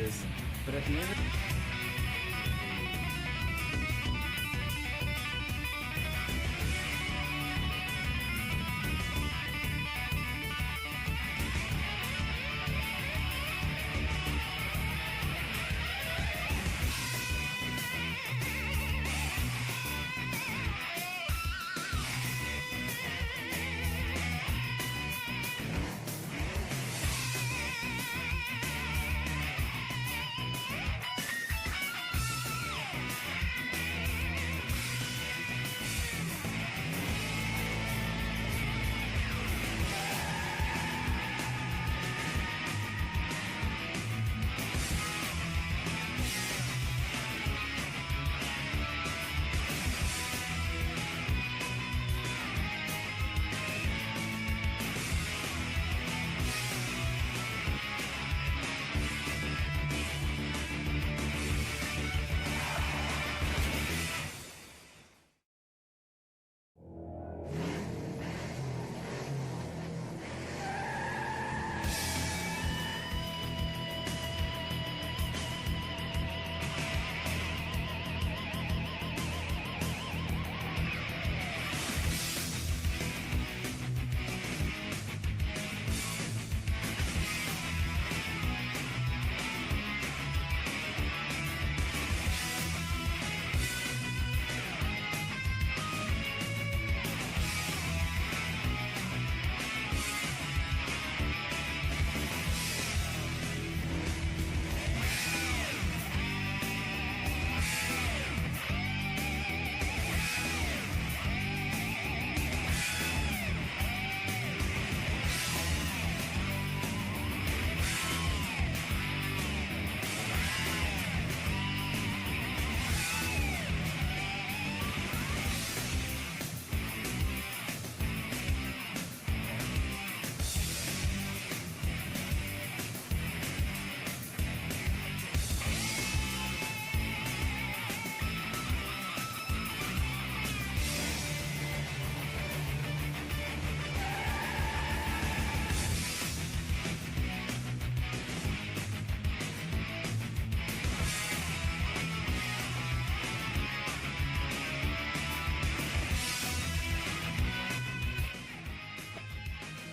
this. But at the end of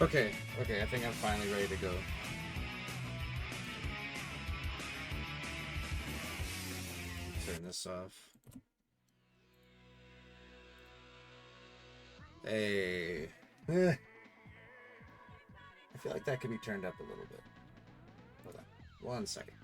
Okay, I think I'm finally ready to go. Turn this off. Hey. I feel like that could be turned up a little bit. Hold on. 1 second.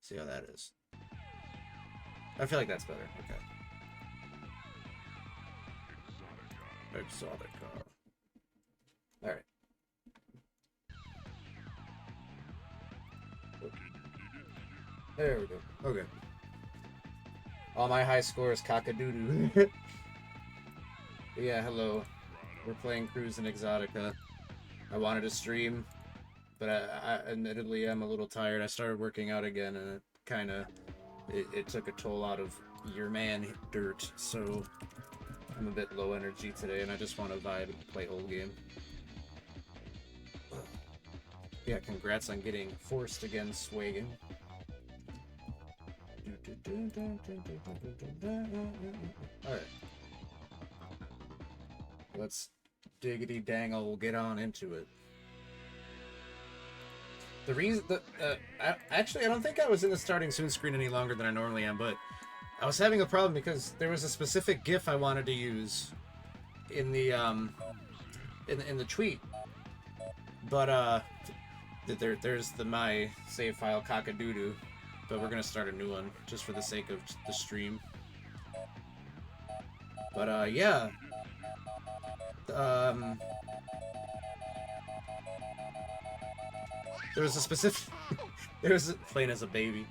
See how that is. I feel like that's better. Okay. Exotica. Alright. There we go. Okay. All my high scores cock-a-doo-doo. Yeah, hello. We're playing Cruis'n Exotica. I wanted to stream, but I admittedly I'm a little tired. I started working out again, and it kind of it took a toll out of your man dirt. So I'm a bit low energy today, and I just want to vibe and play whole game. Yeah, congrats on getting forced again, Swaggin. Alright. Let's diggity dangle, we'll get on into it. The reason that actually I don't think I was in the starting soon screen any longer than I normally am, but I was having a problem because there was a specific GIF I wanted to use in the in the tweet, but there's my save file cock-a-doo-doo, but we're gonna start a new one just for the sake of the stream. But yeah. There was a specific there was playing as a baby.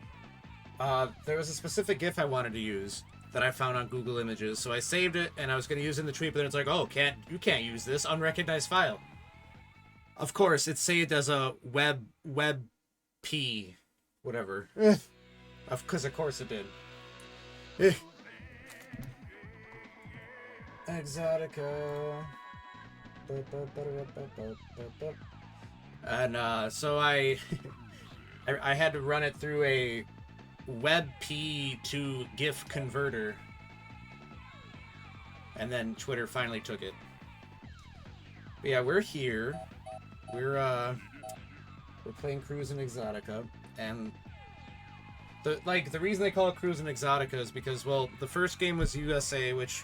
There was a specific GIF I wanted to use that I found on Google Images, so I saved it and I was gonna use it in the tweet, but then it's like, oh, you can't use this unrecognized file. Of course, it's saved as a web P, whatever. Because of course it did. Exotica. And so I had to run it through a WebP to GIF converter, and then Twitter finally took it. But yeah, we're here. We're playing Cruis'n Exotica, and the reason they call it Cruis'n Exotica is because, well, the first game was USA, which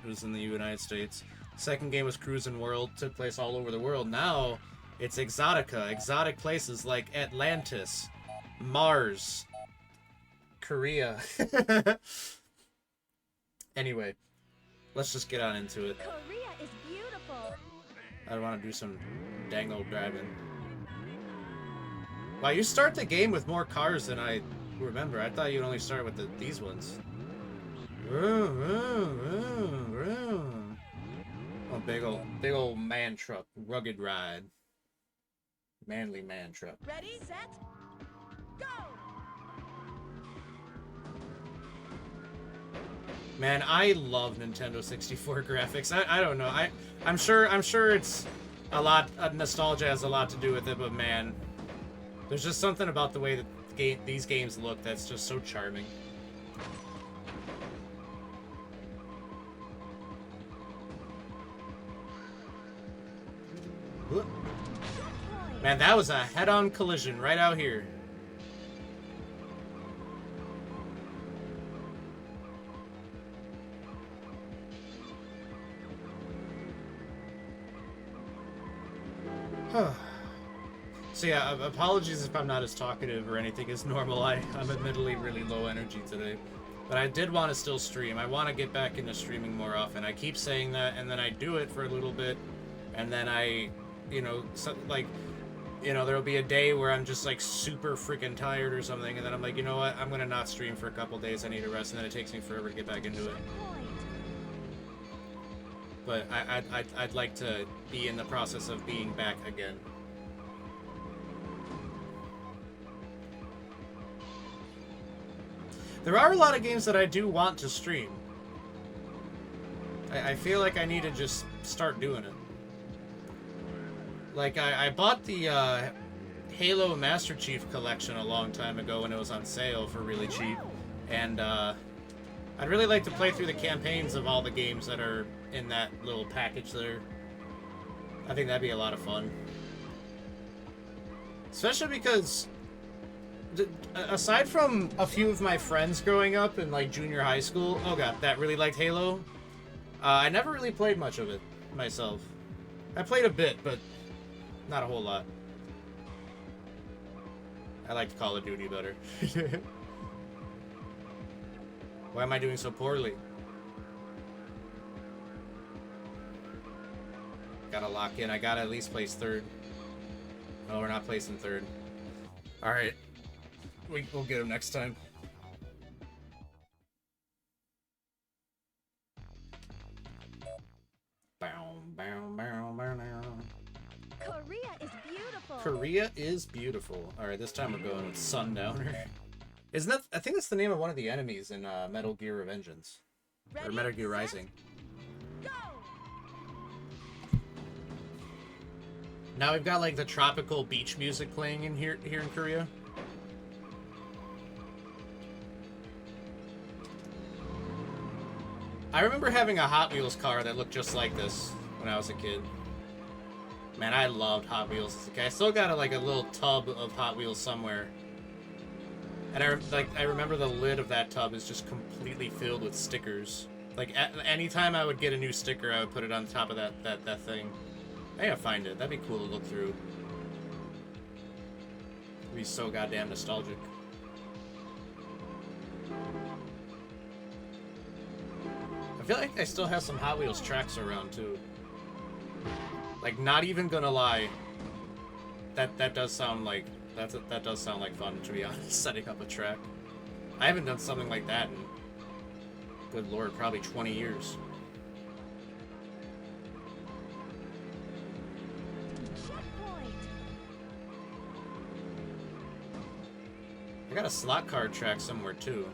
was in the United States. Second game was Cruis'n World, took place all over the world. Now it's Exotica, exotic places like Atlantis, Mars, Korea. Anyway, let's just get on into it. Korea is beautiful. I want to do some dang old driving. Wow, you start the game with more cars than I remember. I thought you'd only start with these ones. Oh, big old man truck, rugged ride, manly man truck. Ready, set, go! Man, I love Nintendo 64 graphics. I don't know. I'm sure it's a lot. Nostalgia has a lot to do with it, but man, there's just something about the way that these games look that's just so charming. Man, that was a head-on collision right out here. So yeah, apologies if I'm not as talkative or anything as normal. I'm admittedly really low energy today. But I did want to still stream. I want to get back into streaming more often. I keep saying that, and then I do it for a little bit, and then I, there'll be a day where I'm just like super freaking tired or something, and then I'm like, you know what, I'm gonna not stream for a couple days, I need a rest, and then it takes me forever to get back into it. But I'd like to be in the process of being back again. There are a lot of games that I do want to stream. I feel like I need to just start doing it. Like, I bought the Halo Master Chief Collection a long time ago when it was on sale for really cheap. And I'd really like to play through the campaigns of all the games that are in that little package there. I think that'd be a lot of fun. Especially because, aside from a few of my friends growing up in like junior high school, that really liked Halo, I never really played much of it myself. I played a bit, but not a whole lot. I liked Call of Duty better. Why am I doing so poorly? Gotta lock in. I gotta at least place third. No, we're not placing third. Alright. We'll get him next time. Korea is beautiful. Korea is beautiful. Alright, this time we're going with Sundowner. Isn't that... I think that's the name of one of the enemies in Metal Gear Revengeance. Or Metal Gear Rising. Go! Now we've got like the tropical beach music playing in here in Korea. I remember having a Hot Wheels car that looked just like this when I was a kid. Man, I loved Hot Wheels as a kid. I still got a little tub of Hot Wheels somewhere. And I remember the lid of that tub is just completely filled with stickers. Like anytime I would get a new sticker, I would put it on top of that thing. I gotta find it. That'd be cool to look through. It'd be so goddamn nostalgic. I feel like I still have some Hot Wheels tracks around too. Like, not even gonna lie, that does sound like that does sound like fun, to be honest. Setting up a track. I haven't done something like that in, good lord, probably 20 years. Checkpoint. got a slot car track somewhere too.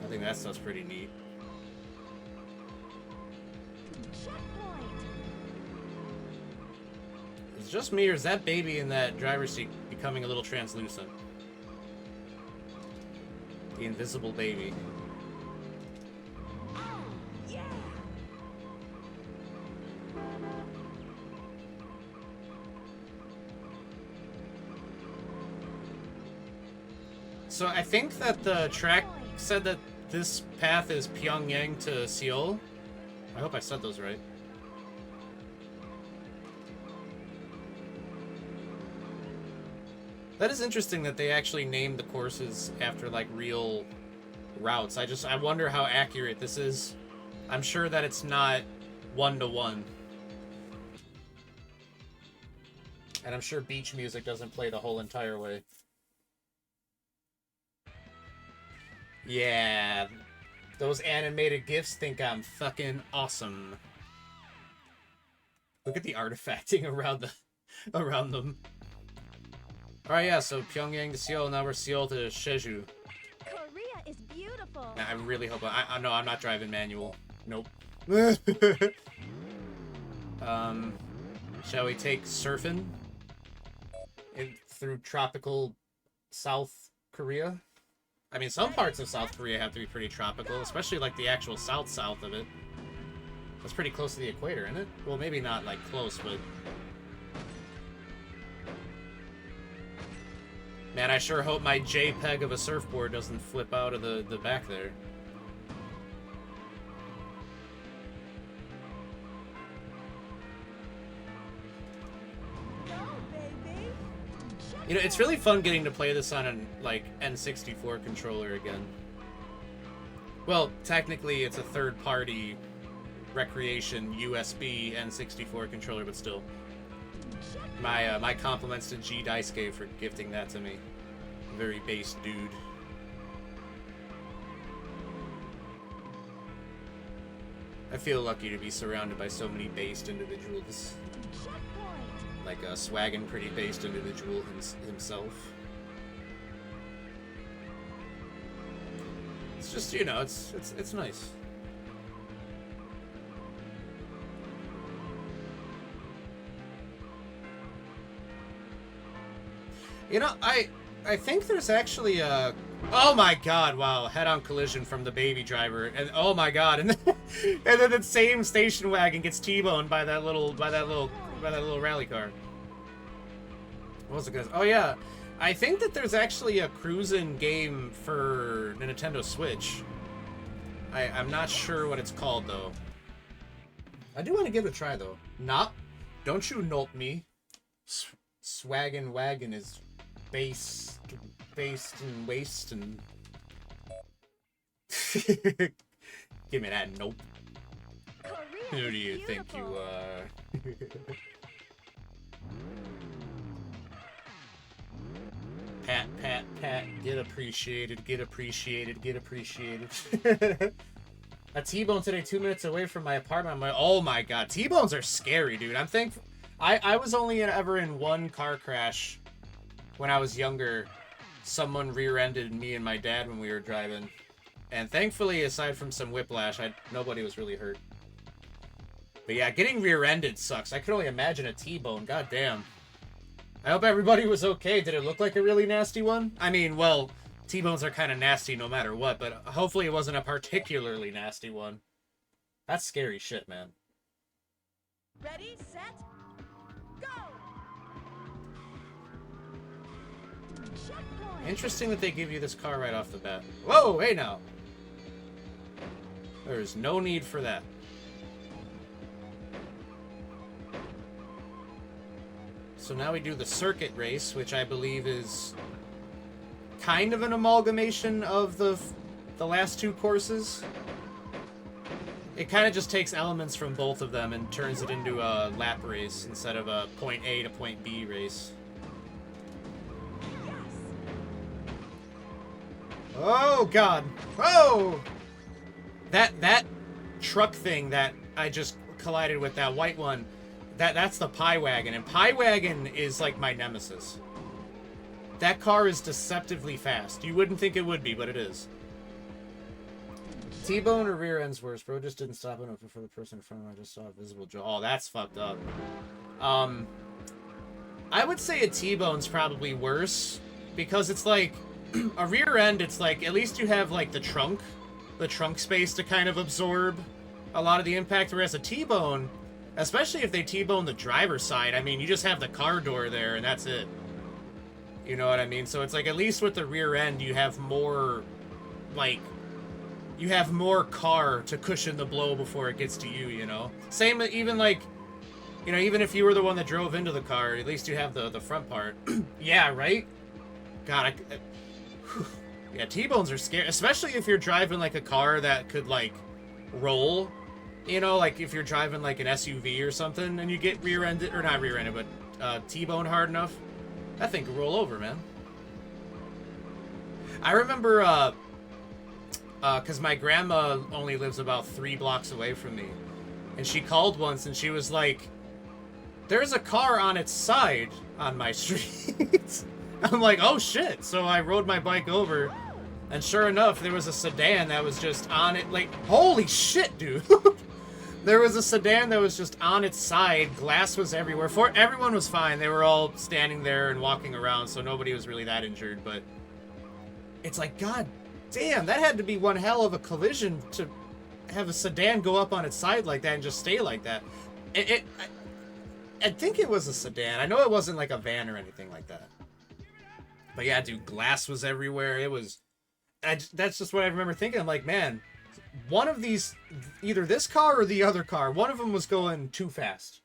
I think that stuff's pretty neat. Checkpoint. Is it just me, or is that baby in that driver's seat becoming a little translucent? The invisible baby. Yeah. So I think that the track said that this path is Pyongyang to Seoul. I hope I said those right. That is interesting that they actually named the courses after, like, real routes. I wonder how accurate this is. I'm sure that it's not one-to-one. And I'm sure beach music doesn't play the whole entire way. Yeah. Those animated GIFs think I'm fucking awesome. Look at the artifacting around them. Alright, yeah, so Pyongyang to Seoul, now we're Seoul to Jeju. Korea is beautiful. I really hope I no, I'm not driving manual. Nope. Shall we take surfing through tropical South Korea? I mean, some parts of South Korea have to be pretty tropical, especially like the actual south of it. That's pretty close to the equator, isn't it? Well, maybe not like close, but man, I sure hope my JPEG of a surfboard doesn't flip out of the back there. Go, baby. You know, it's really fun getting to play this on an, like, N64 controller again. Well, technically it's a third-party recreation USB N64 controller, but still. My compliments to G Daisuke for gifting that to me. Very base dude. I feel lucky to be surrounded by so many based individuals. Like a swaggin' pretty based individual himself. It's just, you know, it's nice. You know, I think there's actually a... Oh my god, wow, head-on collision from the baby driver. And oh my god, and then the same station wagon gets T-boned by that little rally car. What was it gonna... Oh yeah, I think that there's actually a Cruis'n game for the Nintendo Switch. I'm not sure what it's called though. I do want to give it a try though. Nah, don't you nope me. Swaggin' wagon is based and waste and give me that nope. Who do you think you are? Pat, pat, pat, get appreciated, get appreciated, get appreciated. A T-bone today 2 minutes away from my apartment. I'm like, oh my god, T-bones are scary, dude. I'm thankful. I was only ever in one car crash when I was younger. Someone rear-ended me and my dad when we were driving. And thankfully, aside from some whiplash, nobody was really hurt. But yeah, getting rear-ended sucks. I could only imagine a T-bone. God damn. I hope everybody was okay. Did it look like a really nasty one? I mean, well, T-bones are kind of nasty no matter what, but hopefully it wasn't a particularly nasty one. That's scary shit, man. Ready, set, go! Checkpoint. Interesting that they give you this car right off the bat. Whoa, hey now! There's no need for that. So now we do the circuit race, which I believe is kind of an amalgamation of the last two courses. It kind of just takes elements from both of them and turns it into a lap race instead of a point A to point B race. Yes. Oh god! Oh! That truck thing that I just collided with, that white one, That's the Pie Wagon, and Pie Wagon is like my nemesis. That car is deceptively fast. You wouldn't think it would be, but it is. T-bone or rear end's worse. Bro just didn't stop enough before the person in front of him. I just saw a visible jaw. Oh, that's fucked up. I would say a T-bone's probably worse because it's like a rear end. It's like at least you have like the trunk space to kind of absorb a lot of the impact. Whereas a T-bone, especially if they T-bone the driver's side, I mean, you just have the car door there and that's it. You know what I mean? So it's like at least with the rear end, you have more, like, you have more car to cushion the blow before it gets to you, you know? Same, even like, you know, even if you were the one that drove into the car, at least you have the front part. Yeah, right? God, yeah, T-bones are scary, especially if you're driving like a car that could like roll, you know, like if you're driving like an SUV or something and you get rear-ended, or not rear-ended, but T-bone hard enough, that thing could roll over, man. I remember, because my grandma only lives about 3 blocks away from me, and she called once and she was like, there's a car on its side on my street. I'm like, oh shit. So I rode my bike over, and sure enough, there was a sedan that was just on it. Like, holy shit, dude. There was a sedan that was just on its side. Glass was everywhere. Everyone was fine. They were all standing there and walking around, so nobody was really that injured. But it's like, god damn, that had to be one hell of a collision to have a sedan go up on its side like that and just stay like that. I think it was a sedan. I know it wasn't like a van or anything like that. But yeah, dude, glass was everywhere. It was... that's just what I remember thinking. I'm like, man, one of these... either this car or the other car, one of them was going too fast.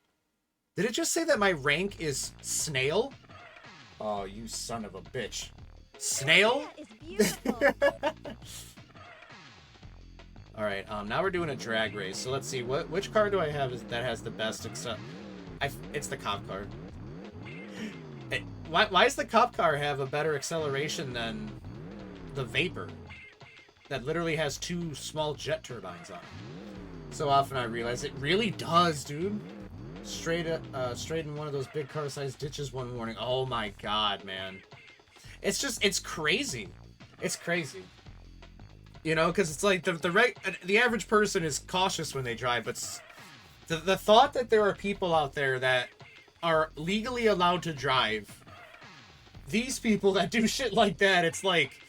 Did it just say that my rank is snail? Oh, you son of a bitch. Snail? Alright, now we're doing a drag race. So let's see, which car do I have that has the best it's the cop car. Why does the cop car have a better acceleration than the Vapor? That literally has 2 small jet turbines on it. So often I realize it really does, dude. Straight in one of those big car-sized ditches one morning. Oh my god, man. It's just, it's crazy. It's crazy. You know, because it's like the average person is cautious when they drive, but the thought that there are people out there that are legally allowed to drive, these people that do shit like that, it's like,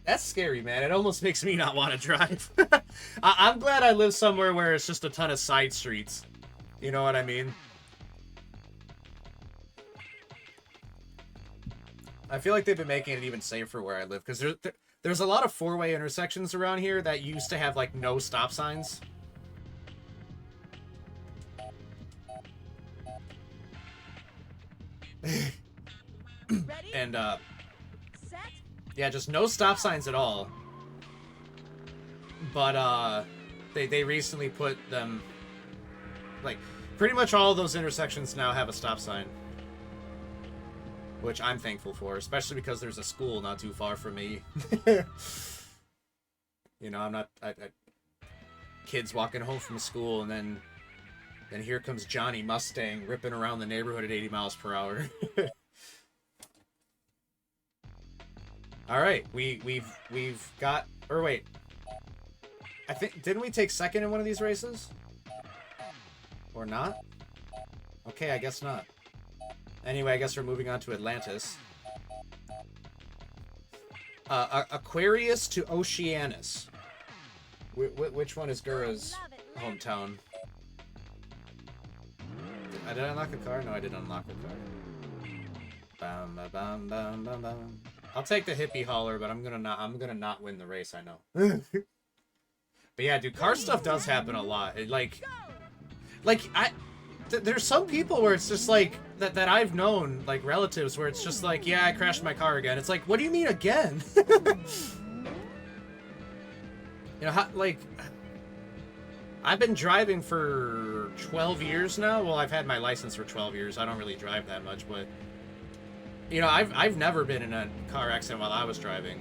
that's scary, man. It almost makes me not want to drive. I'm glad I live somewhere where it's just a ton of side streets. You know what I mean? I feel like they've been making it even safer where I live, because there's a lot of 4-way intersections around here that used to have, like, no stop signs. And, Set. yeah, just no stop signs at all. But, they recently put them, like, pretty much all of those intersections now have a stop sign. Which I'm thankful for, especially because there's a school not too far from me. You know, I'm not... kids walking home from school, and then here comes Johnny Mustang ripping around the neighborhood at 80 miles per hour. Alright, we've got... Or wait. I think... Didn't we take second in one of these races? Or not? Okay, I guess not. Anyway, I guess we're moving on to Atlantis. Aquarius to Oceanus. Which one is Gura's hometown? Did I unlock a car? No, I didn't unlock a car. Bam, bam, bam, bam, bam. I'll take the hippie hauler, but I'm gonna not win the race, I know. But yeah, dude, car stuff does happen a lot. There's some people where it's just like that I've known, like relatives, where it's just like, yeah, I crashed my car again. It's like, what do you mean again? You know, like, I've been driving for 12 years now. Well, I've had my license for 12 years. I don't really drive that much, but you know, I've never been in a car accident while I was driving.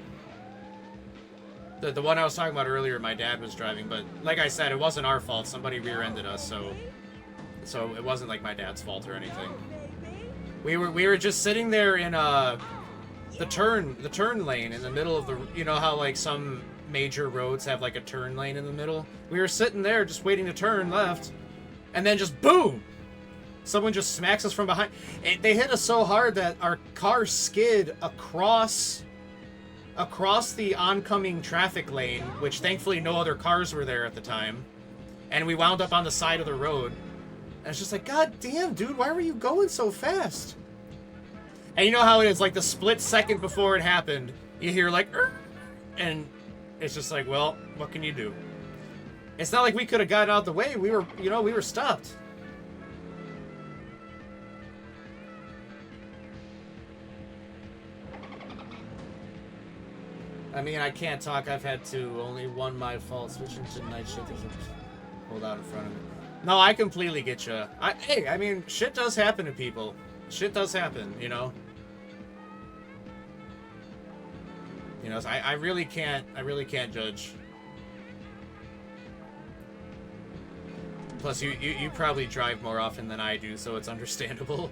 The one I was talking about earlier, my dad was driving, but like I said, it wasn't our fault. Somebody rear-ended us, so So it wasn't like my dad's fault or anything. Go, baby. We were just sitting there in the turn lane in the middle of the, you know how like some major roads have like a turn lane in the middle? We were sitting there just waiting to turn left, and then just boom! Someone just smacks us from behind. They hit us so hard that our car skid across the oncoming traffic lane, which thankfully no other cars were there at the time, and we wound up on the side of the road. And it's just like, God damn, dude, why were you going so fast? And you know how it is, like the split second before it happened, you hear like, and it's just like, well, what can you do? It's not like we could have gotten out the way. We were stopped. I mean, I can't talk. I've had to. Only one my fault. Switching to night shift is pulled out in front of me. No, I completely get you. Hey, I mean, shit does happen to people. Shit does happen, you know? You know, so I really can't judge. Plus, you probably drive more often than I do, so it's understandable.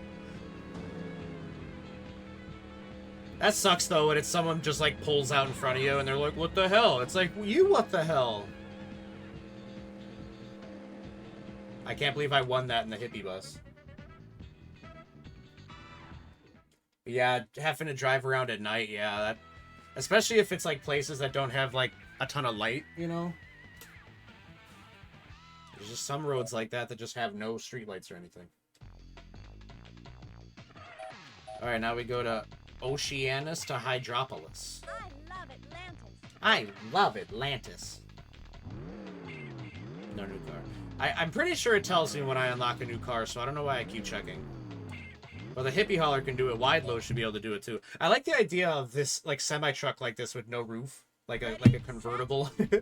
That sucks, though, when it's someone just, like, pulls out in front of you, and they're like, what the hell? It's like, you what the hell? I can't believe I won that in the hippie bus. But yeah, having to drive around at night, yeah, that... Especially if it's, like, places that don't have, like, a ton of light, you know? There's just some roads like that that just have no streetlights or anything. Alright, now we go to Oceanus to Hydropolis. I love Atlantis. I love Atlantis. No new car. I'm pretty sure it tells me when I unlock a new car, so I don't know why I keep checking. Well, the hippie hauler can do it. Wide load should be able to do it too. I like the idea of this like semi-truck like this with no roof, like a convertible. Go.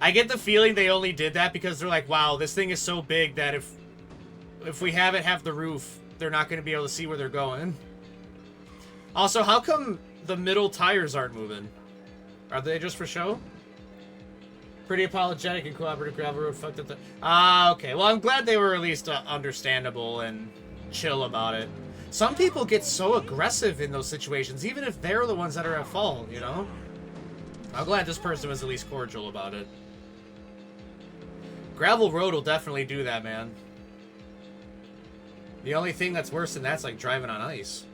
I get the feeling they only did that because they're like, wow, this thing is so big that if we have it have the roof, they're not going to be able to see where they're going. Also, how come the middle tires aren't moving? Are they just for show? Pretty apologetic and cooperative gravel road fucked up the... Ah, okay. Well, I'm glad they were at least understandable and chill about it. Some people get so aggressive in those situations, even if they're the ones that are at fault, you know? I'm glad this person was at least cordial about it. Gravel road will definitely do that, man. The only thing that's worse than that's like driving on ice.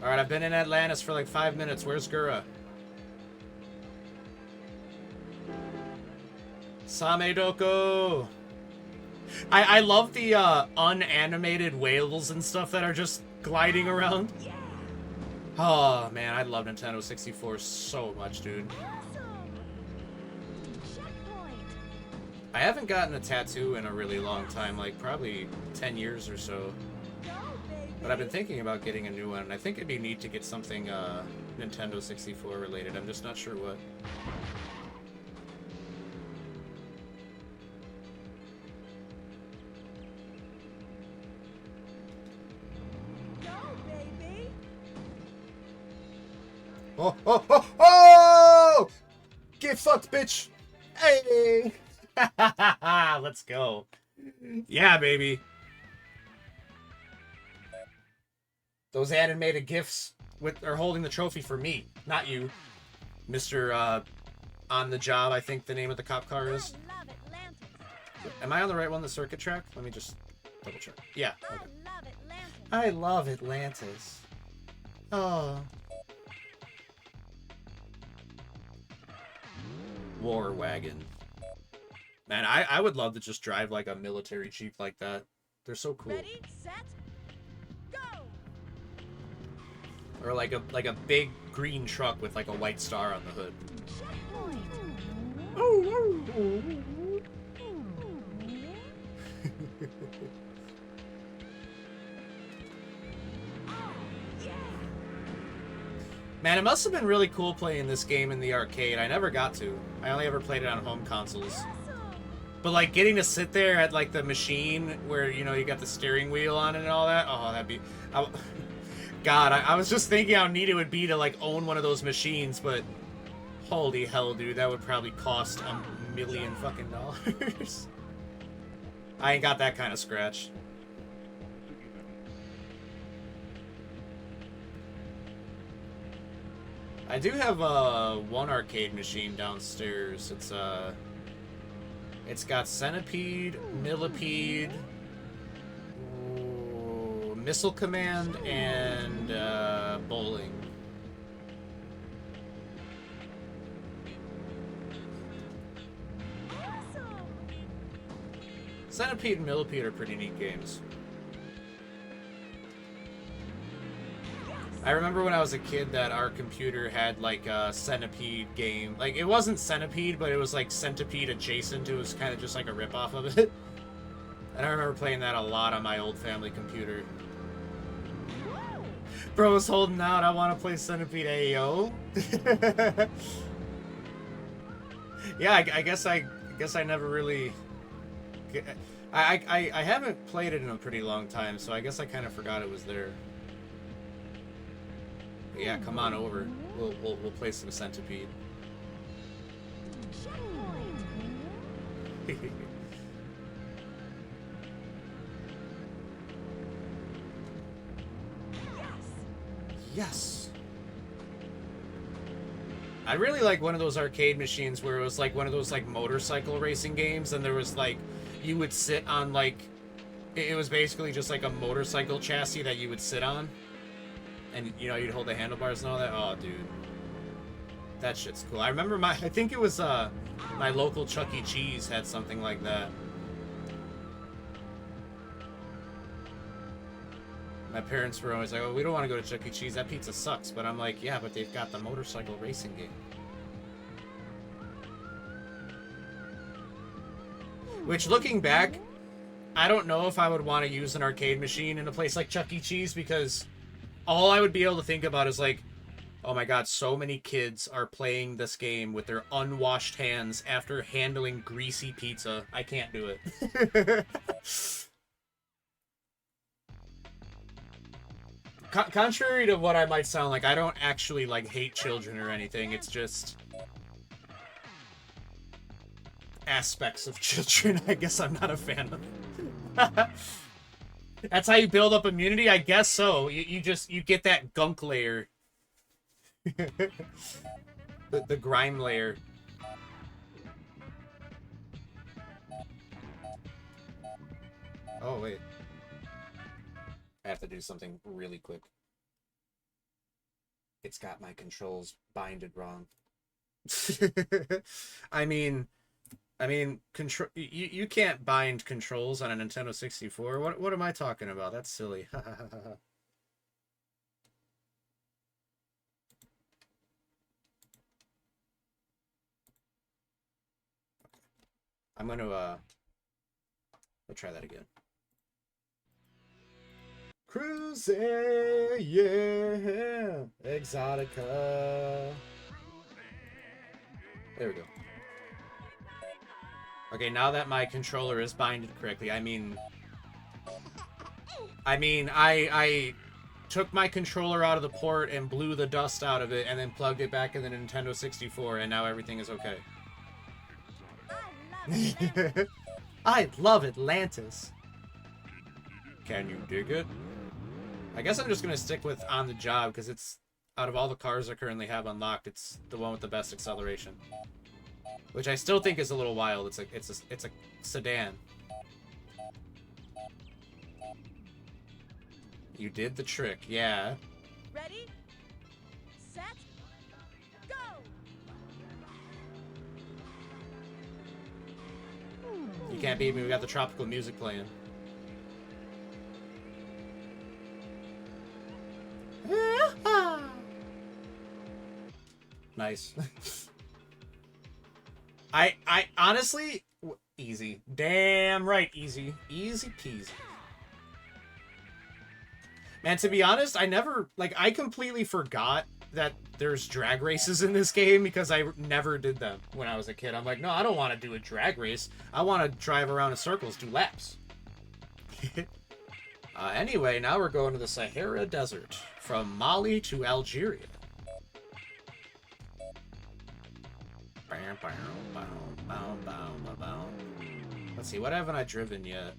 Alright, I've been in Atlantis for like 5 minutes. Where's Gura? Samedoko! I love the unanimated whales and stuff that are just gliding around. Yeah. Oh man, I love Nintendo 64 so much, dude. Awesome. Checkpoint. I haven't gotten a tattoo in a really long time, like probably 10 years or so. Go, baby. But I've been thinking about getting a new one, and I think it'd be neat to get something Nintendo 64 related. I'm just not sure what. Go, baby. Oh, oh, oh, oh! Get fucked, bitch! Hey! Let's go. Yeah, baby. Those animated GIFs are holding the trophy for me, not you. Mr. On the Job, I think the name of the cop car is. I love Atlantis. Am I on the right one, the circuit track? Let me just double check. Yeah. I Okay. love Atlantis. I love Atlantis. Oh. War wagon. Man, I would love to just drive like a military jeep like that. They're so cool. Ready, set, go. Or like a big green truck with like a white star on the hood. Checkpoint. Yeah. Man, it must have been really cool playing this game in the arcade. I never got to. I only ever played it on home consoles. Awesome. But like getting to sit there at like the machine where you know you got the steering wheel on it and all that. Oh, that'd be. God, I was just thinking how neat it would be to like own one of those machines, but holy hell, dude, that would probably cost $1 million fucking dollars. I ain't got that kind of scratch. I do have one arcade machine downstairs. It's got Centipede, Millipede, Missile Command, and Bowling. Awesome. Centipede and Millipede are pretty neat games. I remember when I was a kid that our computer had like a Centipede game. Like it wasn't Centipede, but it was like Centipede adjacent. It was kind of just like a ripoff of it. And I remember playing that a lot on my old family computer. Bro was holding out. I want to play Centipede AEO. Yeah, I guess I never really. I haven't played it in a pretty long time, so I guess I kind of forgot it was there. But yeah, come on over. We'll play some Centipede. Yes. I really like one of those arcade machines where it was like one of those like motorcycle racing games, and there was like you would sit on like it was basically just like a motorcycle chassis that you would sit on, and you know you'd hold the handlebars and all that. Oh, dude, that shit's cool. I remember I think it was my local Chuck E. Cheese had something like that. My parents were always like, "Oh, we don't want to go to Chuck E. Cheese. That pizza sucks." But I'm like, "Yeah, but they've got the motorcycle racing game." Which, looking back, I don't know if I would want to use an arcade machine in a place like Chuck E. Cheese, because all I would be able to think about is like, oh my god, so many kids are playing this game with their unwashed hands after handling greasy pizza. I can't do it. Contrary to what I might sound like, I don't actually like hate children or anything. It's just aspects of children I guess I'm not a fan of. That's how you build up immunity? I guess so. You get that gunk layer. the grime layer. Oh, wait. I have to do something really quick. It's got my controls binded wrong. I mean, control. You can't bind controls on a Nintendo 64. What am I talking about? That's silly. I'm gonna let's try that again. Cruis'n, yeah, Exotica. There we go. Okay, now that my controller is binded correctly, I took my controller out of the port and blew the dust out of it and then plugged it back in the Nintendo 64, and now everything is okay. I love Atlantis. Can you dig it? I guess I'm just gonna stick with On the Job because it's, out of all the cars I currently have unlocked, it's the one with the best acceleration. Which I still think is a little wild. It's a sedan. You did the trick, yeah. Ready? Set. Go. You can't beat me. We got the tropical music playing. Nice. I honestly, easy. Damn right, easy. Easy peasy. Man, to be honest, I completely forgot that there's drag races in this game because I never did them when I was a kid. I'm like, no, I don't want to do a drag race. I want to drive around in circles, do laps. Anyway, now we're going to the Sahara Desert from Mali to Algeria. Let's see, what haven't I driven yet?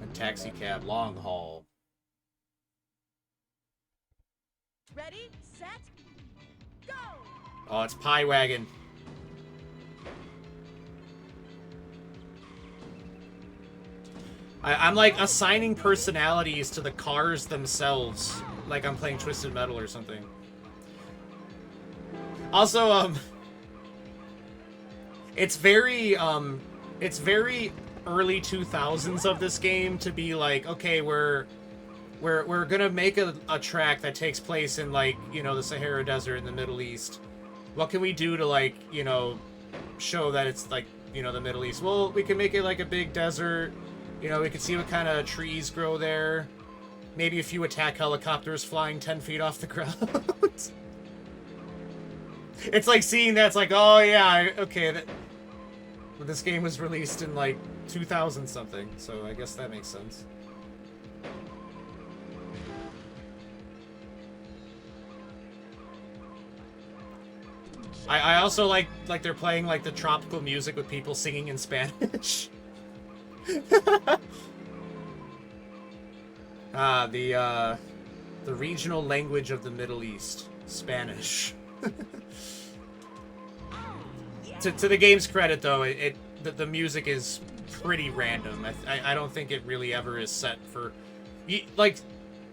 A taxi cab, long haul. Ready, set, go! Oh, it's Pie Wagon. I'm like assigning personalities to the cars themselves, like I'm playing Twisted Metal or something. Also, it's very early 2000s of this game to be like, okay, we're gonna make a track that takes place in, like, you know, the Sahara Desert in the Middle East. What can we do to, like, you know, show that it's, like, you know, the Middle East? Well, we can make it like a big desert. You know, we can see what kind of trees grow there. Maybe a few attack helicopters flying 10 feet off the ground. It's like seeing that, it's like, oh yeah, okay, this game was released in, like, 2000 something, so I guess that makes sense. I also like they're playing, like, the tropical music with people singing in Spanish. The regional language of the Middle East, Spanish. To the game's credit, though, the music is pretty random. I don't think it really ever is set for, like,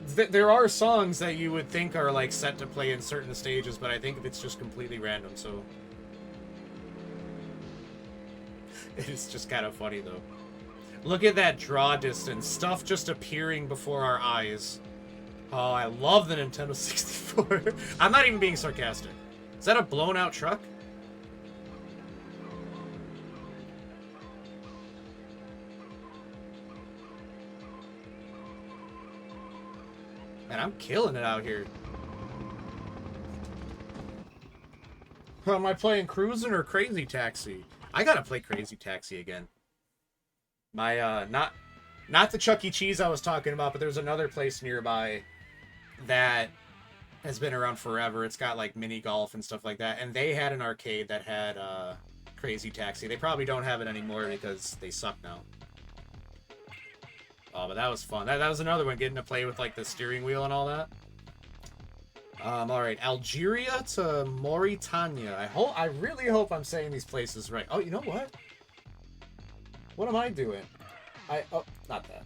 there are songs that you would think are, like, set to play in certain stages, but I think it's just completely random, so it's just kind of funny, though. Look at that draw distance, stuff just appearing before our eyes. Oh, I love the Nintendo 64. I'm not even being sarcastic. Is that a blown out truck? Man, I'm killing it out here. Am I playing Cruis'n or Crazy Taxi? I gotta play Crazy Taxi again. My, not the Chuck E. Cheese I was talking about, but there's another place nearby that has been around forever. It's got, like, mini golf and stuff like that, and they had an arcade that had, Crazy Taxi. They probably don't have it anymore because they suck now. Oh, but that was fun. That was another one, getting to play with, like, the steering wheel and all that. Alright, Algeria to Mauritania. I really hope I'm saying these places right. Oh, you know what? What am I doing? Oh, not that.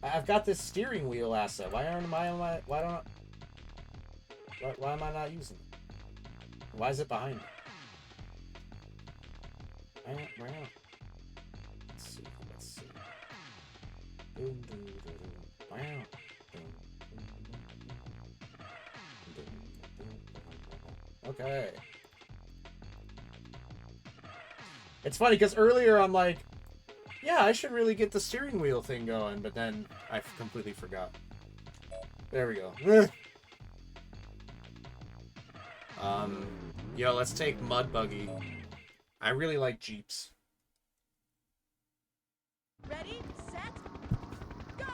I've got this steering wheel asset. Why am I not using it? Why is it behind me? Where now? Let's see. Okay. It's funny because earlier I'm like, yeah, I should really get the steering wheel thing going, but then I completely forgot. There we go. Yo, let's take Mud Buggy. I really like Jeeps. Ready, set, go!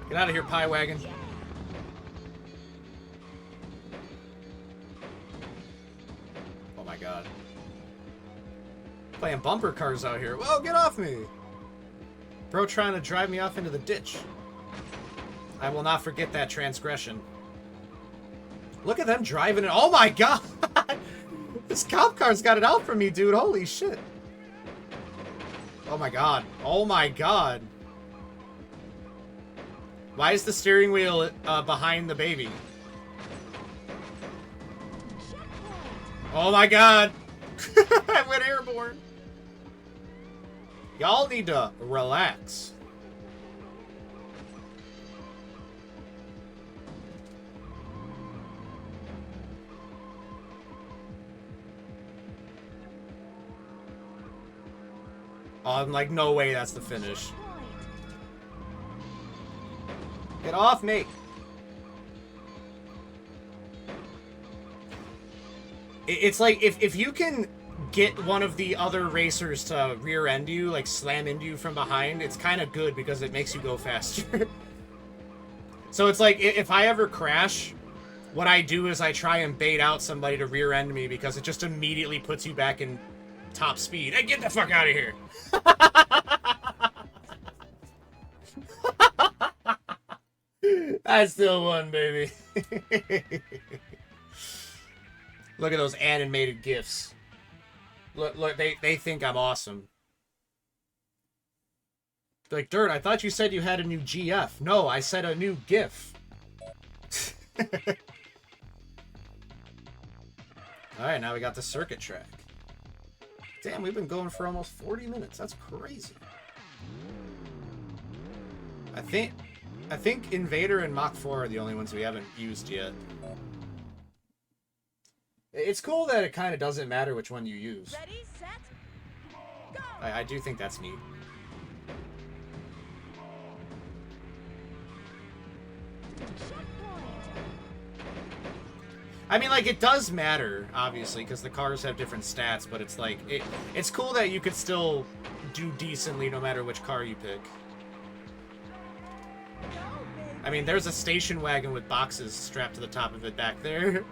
Get out of here, Pie Wagon. Yeah. Oh my god. Playing bumper cars out here. Whoa, get off me! Bro trying to drive me off into the ditch. I will not forget that transgression. Look at them driving it. Oh my god! This cop car's got it out for me, dude. Holy shit. Oh my god. Oh my god. Why is the steering wheel behind the baby? Oh my god. I went airborne. Y'all need to relax. Oh, I'm like, no way that's the finish. Get off me! It's like, if you can get one of the other racers to rear end you, like slam into you from behind, it's kind of good because it makes you go faster. So it's like, if I ever crash, what I do is I try and bait out somebody to rear end me because it just immediately puts you back in top speed. Hey, get the fuck out of here! I still won, baby. Look at those animated GIFs. Look, they think I'm awesome. They're like, Dirt, I thought you said you had a new GF. No, I said a new GIF. Alright, now we got the circuit track. Damn, we've been going for almost 40 minutes. That's crazy. I think Invader and Mach 4 are the only ones we haven't used yet. It's cool that it kind of doesn't matter which one you use. Ready, set, go! I do think that's neat. Checkpoint. I mean, like, it does matter, obviously, because the cars have different stats, but it's like, it's cool that you could still do decently no matter which car you pick. I mean, there's a station wagon with boxes strapped to the top of it back there.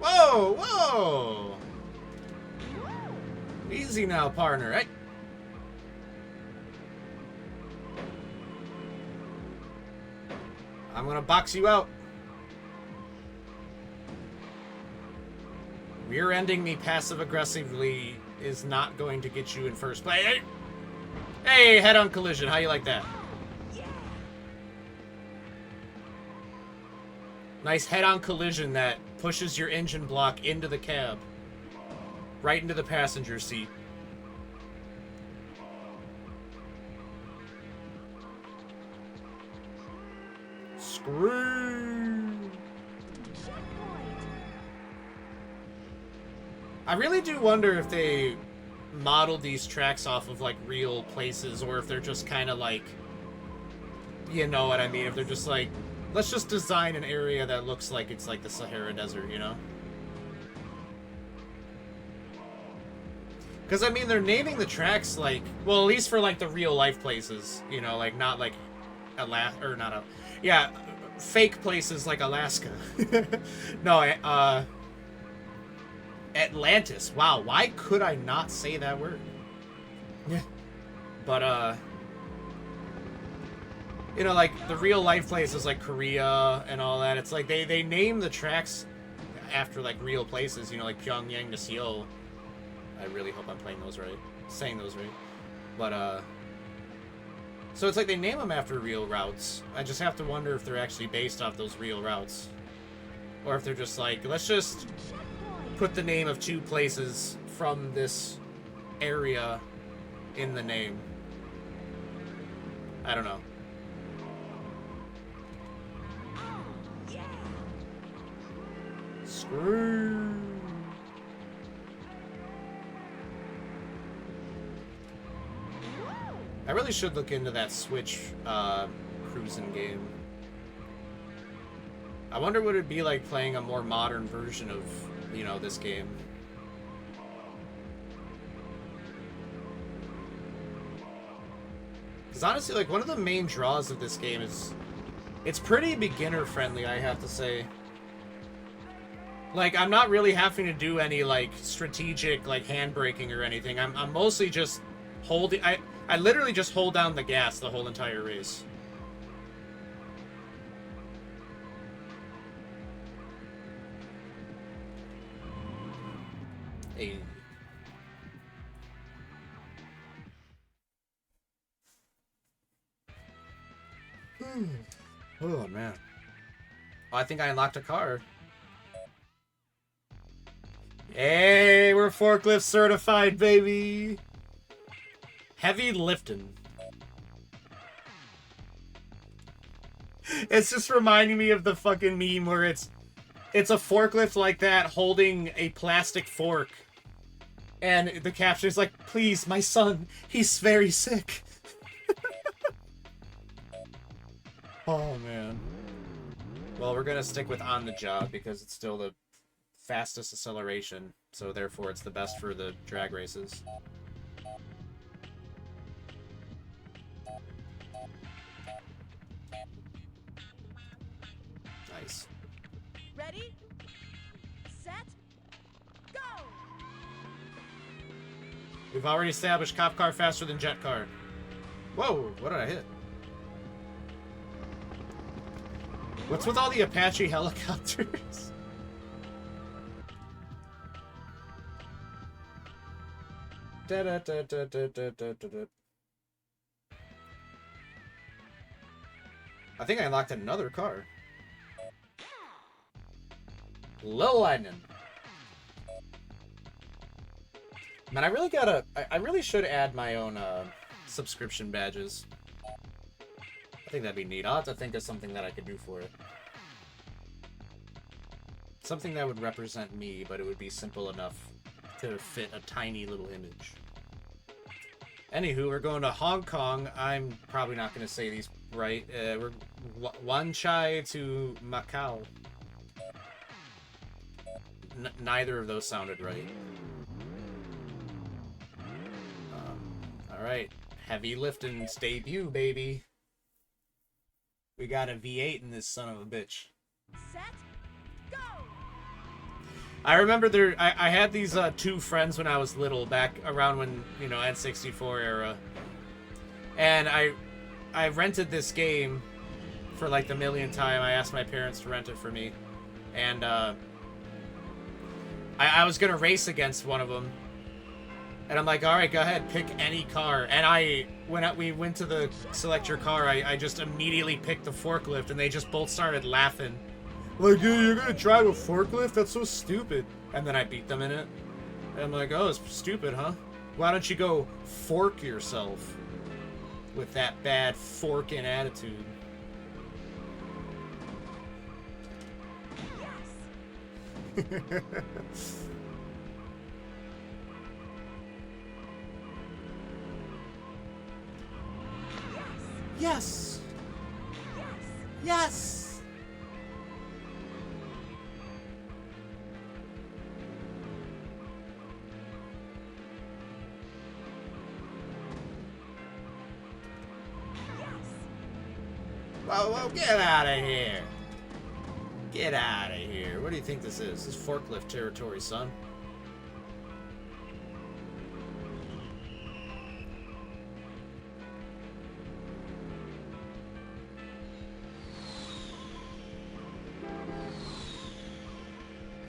Whoa, whoa! Easy now, partner. Hey. I'm gonna box you out. Rear-ending me passive-aggressively is not going to get you in first place. Hey, hey, head-on collision. How you like that? Nice head-on collision that pushes your engine block into the cab. Right into the passenger seat. Screw! I really do wonder if they modeled these tracks off of, like, real places, or if they're just kind of like... You know what I mean? If they're just like... Let's just design an area that looks like it's like the Sahara Desert, you know? Because, I mean, they're naming the tracks, like... Well, at least for, like, the real-life places, you know? Like, not, like, yeah, fake places like Alaska. No, Atlantis. Wow, why could I not say that word? Yeah. But, you know, like, the real-life places like Korea and all that, it's like they name the tracks after, like, real places, you know, like Pyongyang to Seoul. I really hope I'm saying those right. But, so it's like they name them after real routes. I just have to wonder if they're actually based off those real routes. Or if they're just like, let's just put the name of two places from this area in the name. I don't know. Screw. I really should look into that Switch cruising game. I wonder what it'd be like playing a more modern version of, you know, this game. Because honestly, like, one of the main draws of this game is it's pretty beginner friendly, I have to say. Like, I'm not really having to do any, like, strategic, like, handbraking or anything. I'm mostly just holding... I literally just hold down the gas the whole entire race. Hey. Oh, man. Oh, I think I unlocked a car. Hey, we're forklift certified, baby! Heavy lifting. It's just reminding me of the fucking meme where it's a forklift like that holding a plastic fork. And the caption is like, please, my son, he's very sick. Oh, man. Well, we're gonna stick with on the job because it's still the fastest acceleration, so therefore it's the best for the drag races. Nice. Ready? Set? Go! We've already established cop car faster than jet car. Whoa, what did I hit? What's with all the Apache helicopters? Da, da, da, da, da, da, da, da. I think I unlocked another car. Lil Lightning. Man, I really gotta... I really should add my own subscription badges. I think that'd be neat. I'll have to think of something that I could do for it. Something that would represent me, but it would be simple enough to fit a tiny little image. Anywho, we're going to Hong Kong. I'm probably not going to say these right. We're Wan Chai to Macau. Neither of those sounded right. Alright. Heavy lifting's debut, baby. We got a V8 in this son of a bitch. Set? Go! I remember I had these two friends when I was little, back around when, you know, N64 era. And I rented this game for like the millionth time. I asked my parents to rent it for me. And I was gonna race against one of them. And I'm like, alright, go ahead, pick any car. And when we went to the select your car, I just immediately picked the forklift, and they just both started laughing. Like, yeah, you're gonna drive a forklift? That's so stupid. And then I beat them in it. And I'm like, oh, it's stupid, huh? Why don't you go fork yourself with that bad forking attitude? Yes! Yes! Yes! Yes! Whoa, get out of here! Get out of here. What do you think this is? This is forklift territory, son.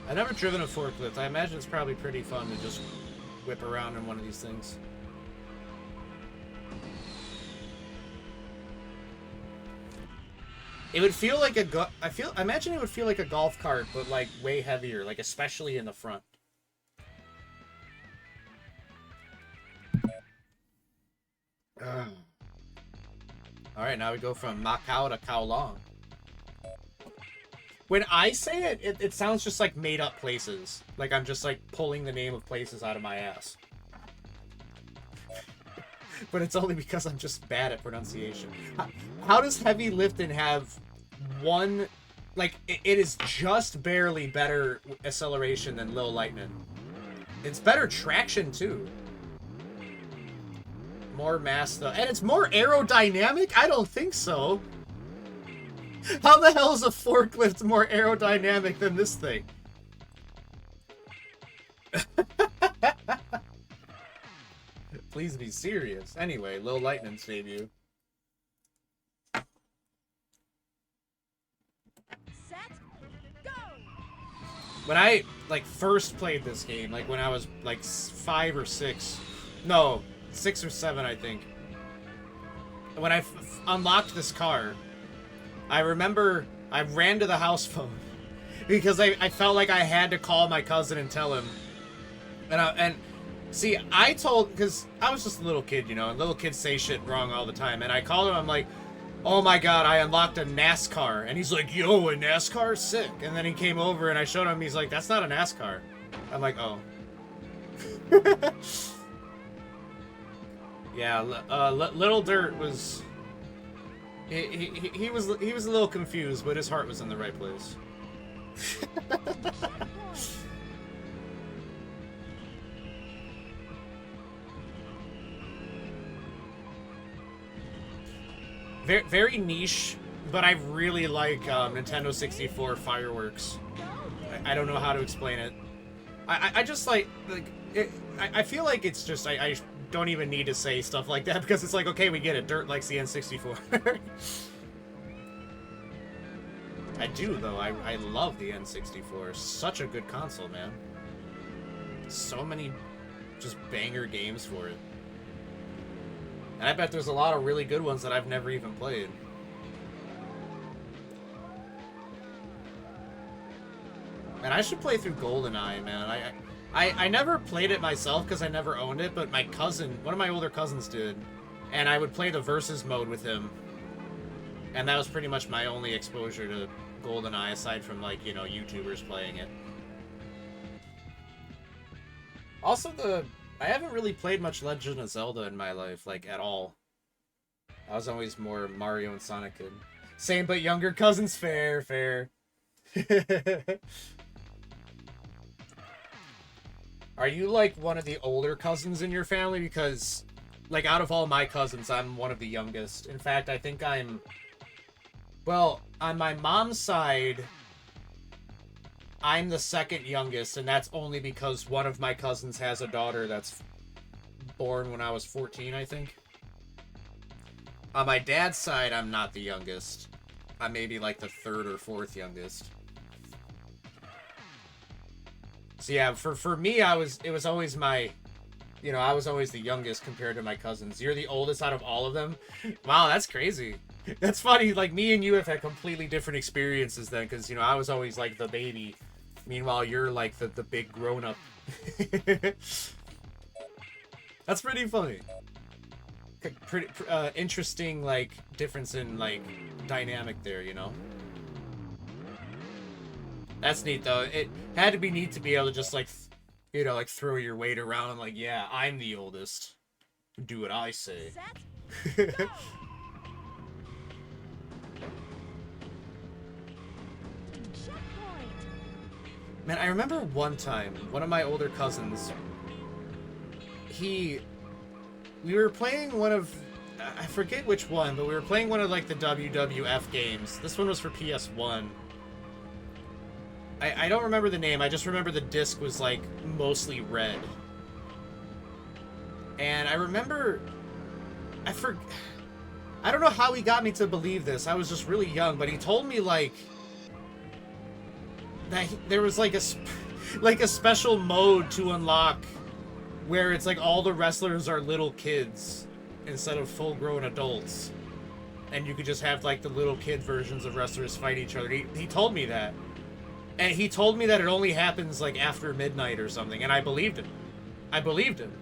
I've never driven a forklift. I imagine it's probably pretty fun to just whip around in one of these things. It would feel like I imagine it would feel like a golf cart, but like way heavier, like especially in the front. Alright, now we go from Macau to Kowloon. When I say it, it sounds just like made up places. Like I'm just like pulling the name of places out of my ass. But it's only because I'm just bad at pronunciation. How does heavy lifting have one... Like, it is just barely better acceleration than Lil Lightning. It's better traction, too. More mass, though. And it's more aerodynamic? I don't think so. How the hell is a forklift more aerodynamic than this thing? Please be serious. Anyway, Lil Lightning's debut. Set? Go! When I, like, first played this game, like, when I was, like, 5 or 6. No, 6 or 7, I think. When I unlocked this car, I remember I ran to the house phone because I felt like I had to call my cousin and tell him. And see, I told, because I was just a little kid, you know, and little kids say shit wrong all the time. And I called him, I'm like, oh my god, I unlocked a NASCAR. And he's like, yo, a NASCAR? Sick. And then he came over and I showed him, he's like, that's not a NASCAR. I'm like, oh. Yeah, Little Dirt was He was a little confused, but his heart was in the right place. Very niche, but I really like Nintendo 64 fireworks. I don't know how to explain it. I just like it, I feel like it's just I don't even need to say stuff like that because it's like, okay, we get it. Dirt likes the N64. I do though. I love the N64. Such a good console, man. So many just banger games for it. And I bet there's a lot of really good ones that I've never even played. And I should play through GoldenEye, man. I never played it myself because I never owned it, but my cousin, one of my older cousins did. And I would play the versus mode with him. And that was pretty much my only exposure to GoldenEye, aside from, like, you know, YouTubers playing it. Also, I haven't really played much Legend of Zelda in my life, like, at all. I was always more Mario and Sonic kid. Same but younger cousins, fair. Are you, like, one of the older cousins in your family? Because, like, out of all my cousins, I'm one of the youngest. In fact, I think I'm... Well, on my mom's side, I'm the second youngest, and that's only because one of my cousins has a daughter that's born when I was 14, I think. On my dad's side, I'm not the youngest. I'm maybe, like, the third or fourth youngest. So yeah, for me, it was always my, you know, I was always the youngest compared to my cousins. You're the oldest out of all of them? Wow, that's crazy. That's funny, like, me and you have had completely different experiences then, because, you know, I was always, like, the baby. Meanwhile, you're, like, the big grown-up. That's pretty funny. Pretty interesting, like, difference in, like, dynamic there, you know? That's neat, though. It had to be neat to be able to just, like, you know, like, throw your weight around and, like, yeah, I'm the oldest. Do what I say. Set, go. Checkpoint. Man, I remember one time, one of my older cousins, we were playing one of, I forget which one, but we were playing one of, like, the WWF games. This one was for PS1. I don't remember the name, I just remember the disc was, like, mostly red. And I remember, I don't know how he got me to believe this, I was just really young, but he told me, like, that there was, like, a special mode to unlock where it's, like, all the wrestlers are little kids instead of full-grown adults. And you could just have, like, the little kid versions of wrestlers fight each other. He told me that. And he told me that it only happens, like, after midnight or something, and I believed him. I believed him.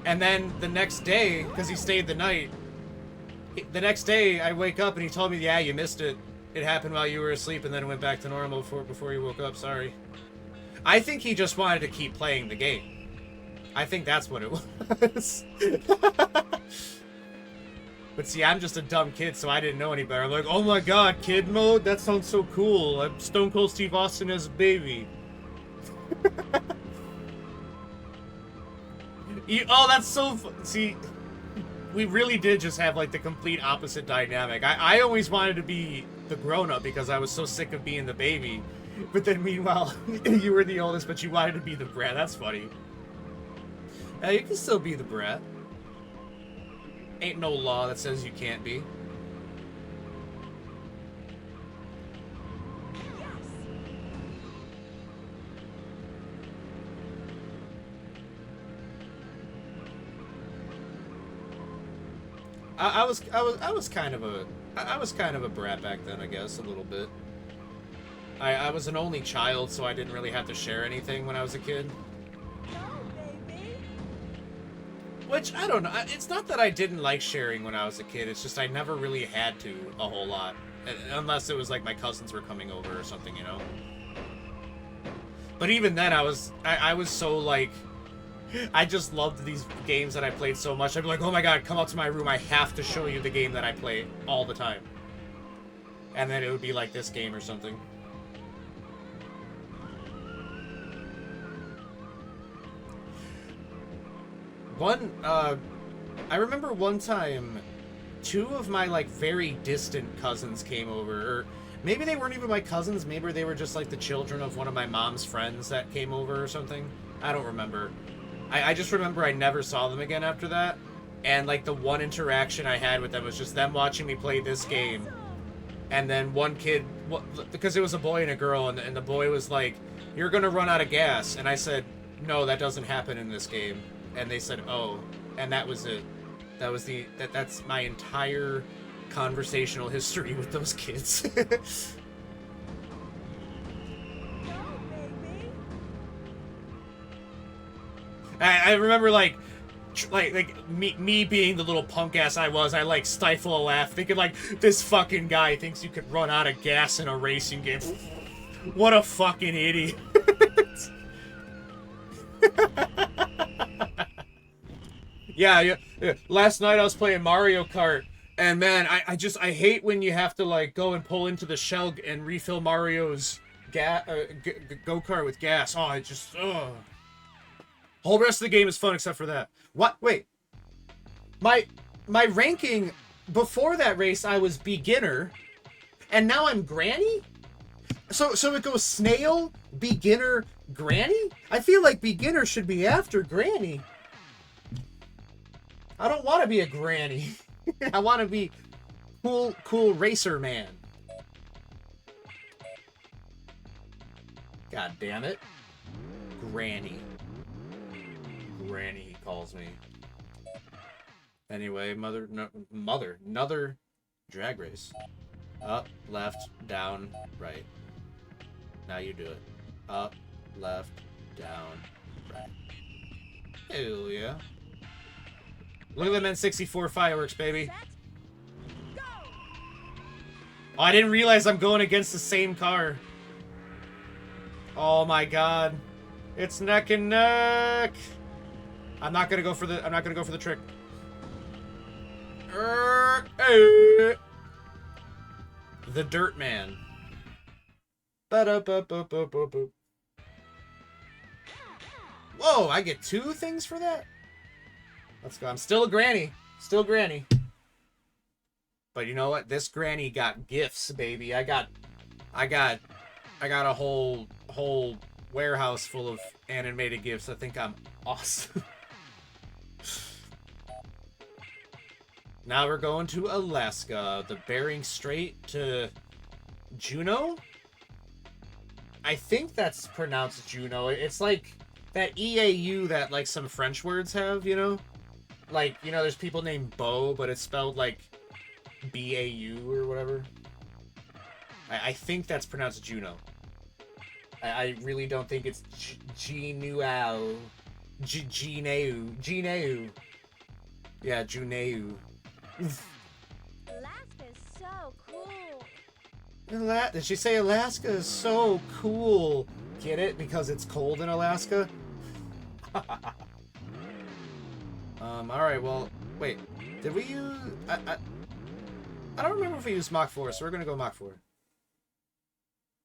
And then the next day, because he stayed the night, the next day I wake up and he told me, yeah, you missed it. It happened while you were asleep and then it went back to normal before you woke up, sorry. I think he just wanted to keep playing the game. I think that's what it was. But see, I'm just a dumb kid, so I didn't know any better. I'm like, oh my god, kid mode? That sounds so cool. I'm Stone Cold Steve Austin as a baby. Oh, that's so see, we really did just have, like, the complete opposite dynamic. I always wanted to be the grown-up because I was so sick of being the baby. But then, meanwhile, you were the oldest, but you wanted to be the brat. That's funny. You can still be the brat. Ain't no law that says you can't be. I was kind of a brat back then, I guess, a little bit. I was an only child, so I didn't really have to share anything when I was a kid. Which, I don't know, it's not that I didn't like sharing when I was a kid, it's just I never really had to a whole lot. Unless it was like my cousins were coming over or something, you know? But even then, I was so, like, I just loved these games that I played so much. I'd be like, oh my god, come up to my room. I have to show you the game that I play all the time. And then it would be like this game or something. I remember one time, two of my, like, very distant cousins came over, or maybe they weren't even my cousins, maybe they were just, like, the children of one of my mom's friends that came over or something. I don't remember. I just remember I never saw them again after that, and, like, the one interaction I had with them was just them watching me play this game, and then one kid, because it was a boy and a girl, and the boy was like, you're gonna run out of gas, and I said, no, that doesn't happen in this game, and they said, oh, and that was it. That's my entire conversational history with those kids. Go, baby. I remember like me being the little punk ass I was, I like stifle a laugh, thinking like, this fucking guy thinks you could run out of gas in a racing game. What a fucking idiot. Yeah. Last night I was playing Mario Kart, and man, I hate when you have to like go and pull into the shell and refill Mario's go-kart with gas. Oh, it just, ugh. Whole rest of the game is fun except for that. What? Wait. My ranking before that race I was beginner, and now I'm granny? So it goes snail, beginner, granny? I feel like beginner should be after granny. I don't want to be a granny. I want to be cool racer man. God damn it. Granny. Granny, he calls me. Anyway, another drag race. Up, left, down, right. Now you do it. Up, left, down, right. Hell yeah. Look at them N64 fireworks, baby. Set. Go. Oh, I didn't realize I'm going against the same car. Oh my god. It's neck and neck. I'm not gonna go for the trick. The Dirt Man. Ba-da-ba-ba-ba-ba-ba. Whoa, I get 2 things for that? Let's go. I'm still a granny. Still granny. But you know what? This granny got gifts, baby. I got a whole warehouse full of animated gifts. I think I'm awesome. Now we're going to Alaska, the Bering Strait to Juneau? I think that's pronounced Juneau. It's like that EAU that like some French words have, you know? Like, you know, there's people named Beau, but it's spelled like BAU or whatever. I think that's pronounced Juneau. I really don't think it's Juneau. Juneau. Yeah, Juneau. Alaska is so cool. Did she say Alaska is so cool? Get it? Because it's cold in Alaska? Alright, well, wait. Did we use... I don't remember if we used Mach 4, so we're gonna go Mach 4.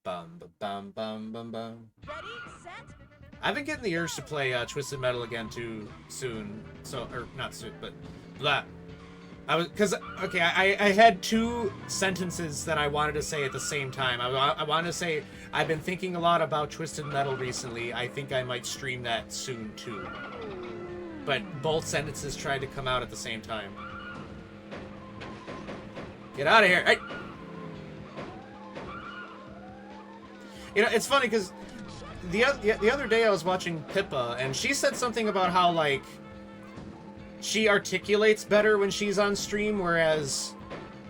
Bum, bum, bum, bum, bum. Ready, set. I've been getting the urge to play Twisted Metal again too soon. So, or not soon, but blah. Okay, I had 2 sentences that I wanted to say at the same time. I wanted to say, I've been thinking a lot about Twisted Metal recently. I think I might stream that soon too. But both sentences tried to come out at the same time. Get out of here! Hey! You know, it's funny because the other day I was watching Pippa, and she said something about how, like, she articulates better when she's on stream, whereas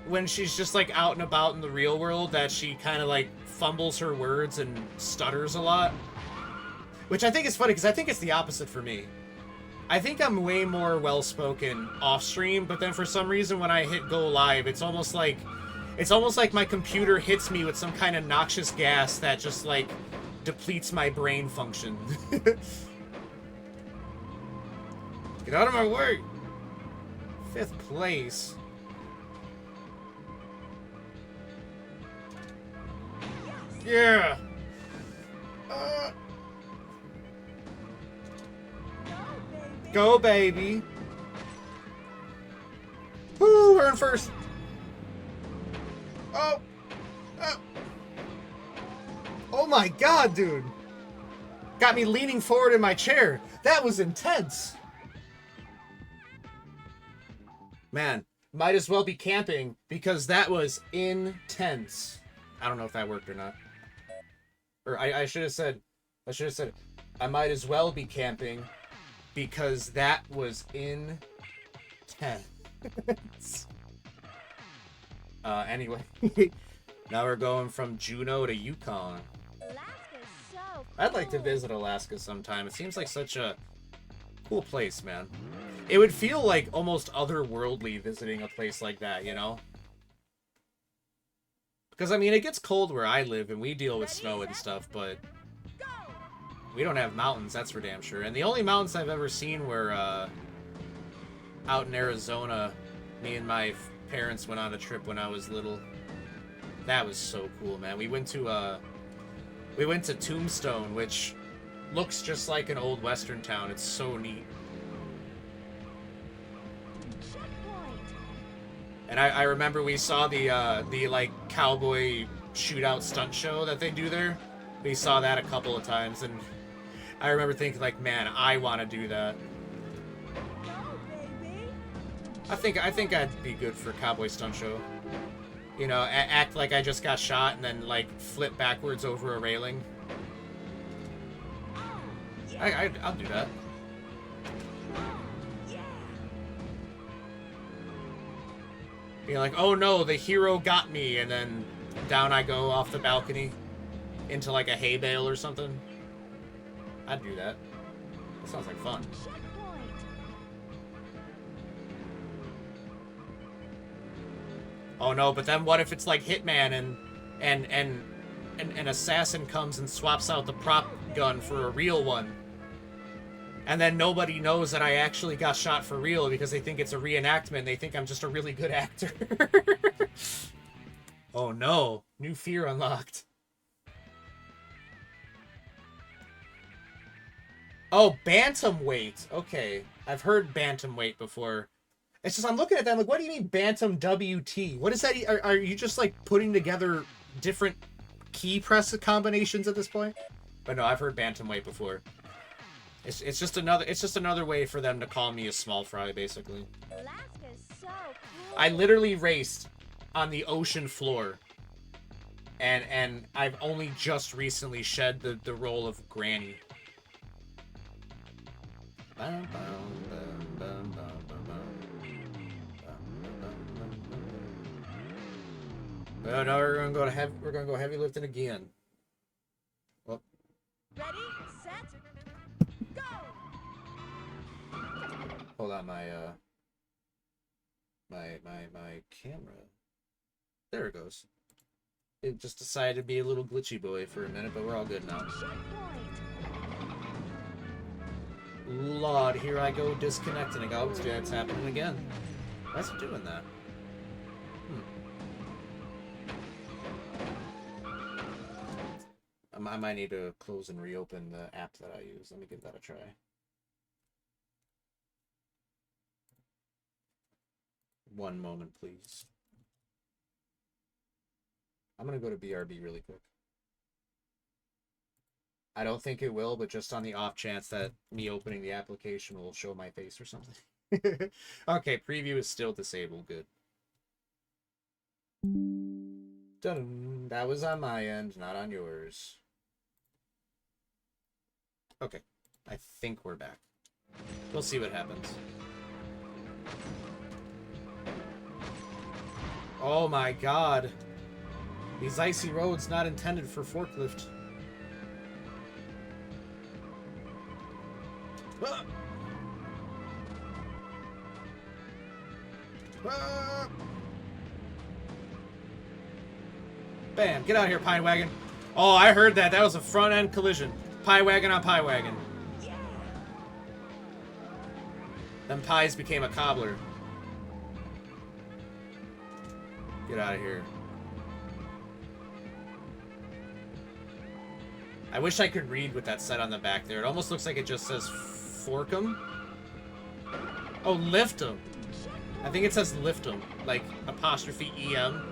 when she's just, like, out and about in the real world, that she kind of, like, fumbles her words and stutters a lot. Which I think is funny, because I think it's the opposite for me. I think I'm way more well-spoken off-stream, but then for some reason when I hit go live, it's almost like my computer hits me with some kind of noxious gas that just, like, depletes my brain function. Get out of my way! 5th place. Yeah! Go, baby! Woo! We're in first! Oh! Oh my god, dude! Got me leaning forward in my chair. That was intense! Man, might as well be camping because that was intense. I don't know if that worked or not. Or I should have said, I might as well be camping because that was intense. Anyway, now we're going from Juneau to Yukon. Alaska's so cool. I'd like to visit Alaska sometime. It seems like such a cool place, man. It would feel like almost otherworldly visiting a place like that, you know? Because, I mean, it gets cold where I live, and we deal with snow and stuff, but we don't have mountains, that's for damn sure. And the only mountains I've ever seen were out in Arizona. Me and my parents went on a trip when I was little. That was so cool, man. We went to Tombstone, which looks just like an old western town. It's so neat. And I remember we saw the like cowboy shootout stunt show that they do there. We saw that a couple of times, and I remember thinking like, man, I want to do that. I think I'd be good for a cowboy stunt show. You know, act like I just got shot and then like flip backwards over a railing. I'll do that. Being like, oh no, the hero got me, and then down I go off the balcony into like a hay bale or something. I'd do that. That sounds like fun. Oh no, but then what if it's like Hitman and an assassin comes and swaps out the prop gun for a real one? And then nobody knows that I actually got shot for real because they think it's a reenactment. They think I'm just a really good actor. Oh no. New fear unlocked. Oh, bantamweight. Okay. I've heard bantamweight before. It's just, I'm looking at that, I'm like, what do you mean bantam WT? What is that? Are you just like putting together different key press combinations at this point? But no, I've heard bantamweight before. It's just another way for them to call me a small fry, basically. Alaska's so cool. I literally raced on the ocean floor, and I've only just recently shed the role of granny. Well, now we're gonna go heavy lifting again. Well, Ready, set, go! hold on, my camera. There it goes. It just decided to be a little glitchy boy for a minute, but we're all good now. Checkpoint. Lord, here I go disconnecting. Oh, it's happening again. Why's it doing that? I might need to close and reopen the app that I use. Let me give that a try. One moment, please. I'm gonna go to BRB really quick. I don't think it will, but just on the off chance that me opening the application will show my face or something. Okay, preview is still disabled. Good. Dun. That was on my end, not on yours. Okay, I think we're back. We'll see what happens. Oh my god. These icy roads not intended for forklift. Ah! Ah! Bam, get out of here, Pine Wagon. Oh, I heard that. That was a front end collision. Pie wagon on pie wagon. Them pies became a cobbler. Get out of here. I wish I could read what that said on the back there. It almost looks like it just says fork 'em. Oh, lift 'em. I think it says lift 'em, like apostrophe E-M.